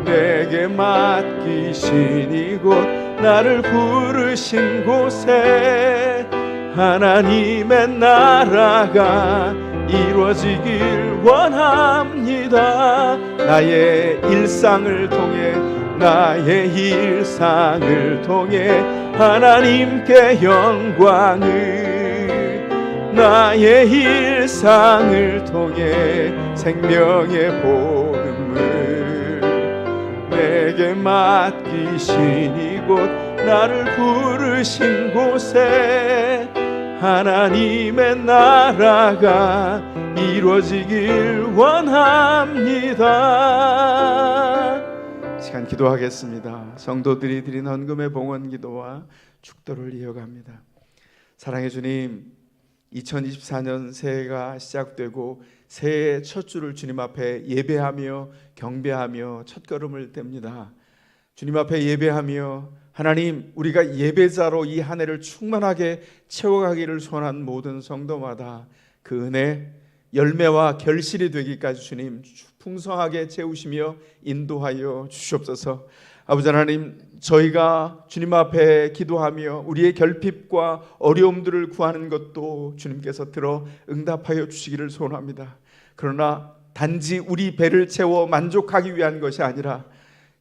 Speaker 2: 내게 맡기신 이곳 나를 부르신 곳에 하나님의 나라가 이루어지길 원합니다. 나의 일상을 통해, 나의 일상을 통해 하나님께 영광을, 나의 일상을 통해 생명의 복음을, 내게 맡기신 이곳 나를 부르신 곳에 하나님의 나라가 이루어지길 원합니다. 시간 기도하겠습니다. 성도들이 드린 헌금의 봉헌 기도와 축도를 이어갑니다. 사랑의 주님, 2024년 새해가 시작되고 새해 첫 주를 주님 앞에 예배하며 경배하며 첫걸음을 뗍니다. 주님 앞에 예배하며 하나님, 우리가 예배자로 이 한 해를 충만하게 채워가기를 소원한 모든 성도마다 그 은혜, 열매와 결실이 되기까지 주님 풍성하게 채우시며 인도하여 주시옵소서. 아버지 하나님, 저희가 주님 앞에 기도하며 우리의 결핍과 어려움들을 구하는 것도 주님께서 들어 응답하여 주시기를 소원합니다. 그러나 단지 우리 배를 채워 만족하기 위한 것이 아니라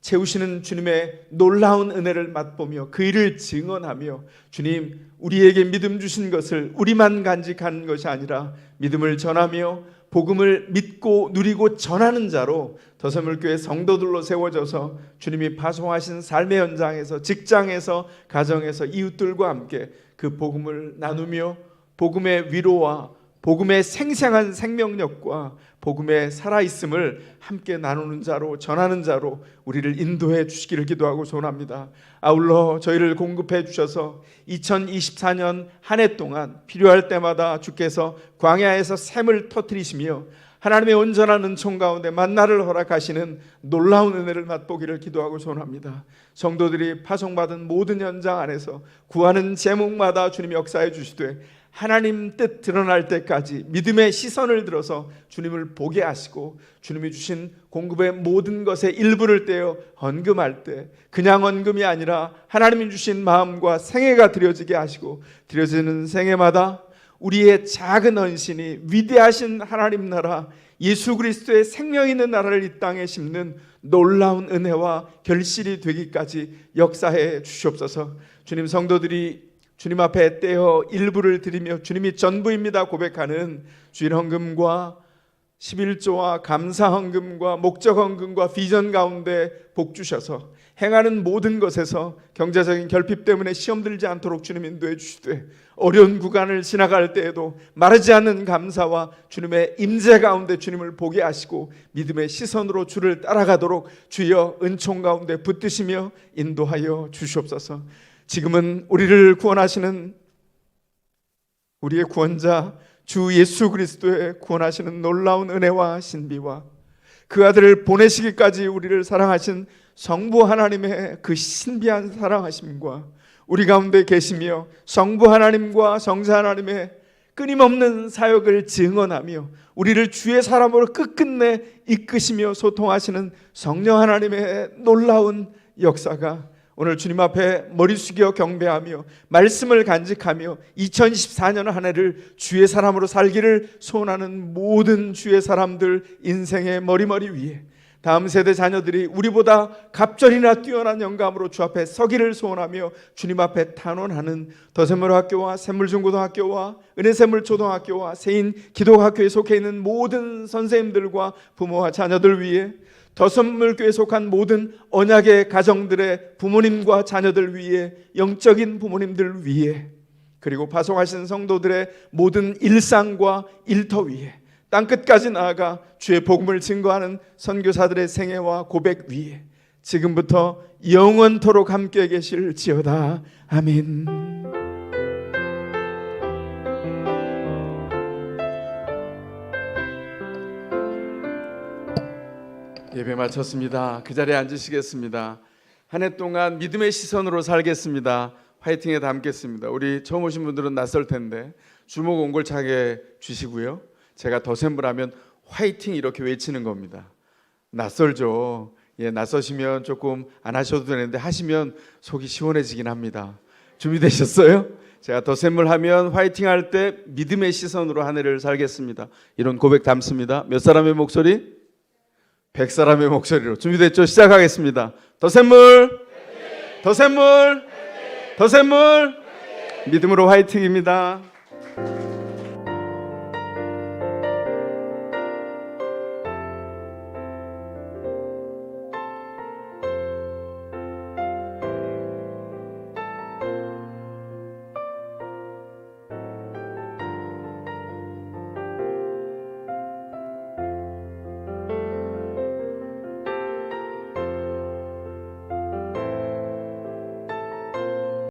Speaker 2: 채우시는 주님의 놀라운 은혜를 맛보며 그 일을 증언하며, 주님, 우리에게 믿음 주신 것을 우리만 간직하는 것이 아니라 믿음을 전하며 복음을 믿고 누리고 전하는 자로 더세물교회 성도들로 세워져서 주님이 파송하신 삶의 현장에서, 직장에서, 가정에서 이웃들과 함께 그 복음을 나누며 복음의 위로와 복음의 생생한 생명력과 복음의 살아있음을 함께 나누는 자로, 전하는 자로 우리를 인도해 주시기를 기도하고 소원합니다. 아울러 저희를 공급해 주셔서 2024년 한 해 동안 필요할 때마다 주께서 광야에서 샘을 터뜨리시며 하나님의 온전한 은총 가운데 만나를 허락하시는 놀라운 은혜를 맛보기를 기도하고 소원합니다. 성도들이 파송받은 모든 현장 안에서 구하는 제목마다 주님이 역사해 주시되 하나님 뜻 드러날 때까지 믿음의 시선을 들어서 주님을 보게 하시고 주님이 주신 공급의 모든 것의 일부를 떼어 헌금할 때 그냥 헌금이 아니라 하나님이 주신 마음과 생애가 드려지게 하시고 드려지는 생애마다 우리의 작은 헌신이 위대하신 하나님 나라 예수 그리스도의 생명 있는 나라를 이 땅에 심는 놀라운 은혜와 결실이 되기까지 역사해 주시옵소서. 주님, 성도들이 주님 앞에 떼어 일부를 드리며 주님이 전부입니다 고백하는 주일 헌금과 11조와 감사 헌금과 목적 헌금과 비전 가운데 복 주셔서 행하는 모든 것에서 경제적인 결핍 때문에 시험 들지 않도록 주님 인도해 주시되 어려운 구간을 지나갈 때에도 마르지 않는 감사와 주님의 임재 가운데 주님을 보게 하시고 믿음의 시선으로 주를 따라가도록 주여 은총 가운데 붙드시며 인도하여 주시옵소서. 지금은 우리를 구원하시는 우리의 구원자 주 예수 그리스도의 구원하시는 놀라운 은혜와 신비와 그 아들을 보내시기까지 우리를 사랑하신 성부 하나님의 그 신비한 사랑하심과 우리 가운데 계시며 성부 하나님과 성자 하나님의 끊임없는 사역을 증언하며 우리를 주의 사람으로 끝끝내 이끄시며 소통하시는 성령 하나님의 놀라운 역사가 오늘 주님 앞에 머리 숙여 경배하며 말씀을 간직하며 2024년 한 해를 주의 사람으로 살기를 소원하는 모든 주의 사람들 인생의 머리머리 위에 다음 세대 자녀들이 우리보다 갑절이나 뛰어난 영감으로 주 앞에 서기를 소원하며 주님 앞에 탄원하는 더샘물학교와 샘물중고등학교와 은혜샘물초등학교와 세인 기독학교에 속해 있는 모든 선생님들과 부모와 자녀들 위해 더샘물교에 속한 모든 언약의 가정들의 부모님과 자녀들 위해 영적인 부모님들 위해 그리고 파송하신 성도들의 모든 일상과 일터 위에 땅끝까지 나아가 주의 복음을 증거하는 선교사들의 생애와 고백 위에 지금부터 영원토록 함께 계실지어다. 아멘. 예배 마쳤습니다. 그 자리에 앉으시겠습니다. 한 해 동안 믿음의 시선으로 살겠습니다. 화이팅에 담겠습니다. 우리 처음 오신 분들은 낯설 텐데 주목 옹골차게 주시고요. 제가 더샘물하면 화이팅 이렇게 외치는 겁니다. 낯설죠. 예, 낯서시면 조금 안 하셔도 되는데 하시면 속이 시원해지긴 합니다. 준비되셨어요? 제가 더샘물하면 화이팅 할 때 믿음의 시선으로 한 해를 살겠습니다. 이런 고백 담습니다. 몇 사람의 목소리? 100사람의 목소리로 준비됐죠? 시작하겠습니다. 더샘물, 더샘물, 더샘물, 믿음으로 화이팅입니다.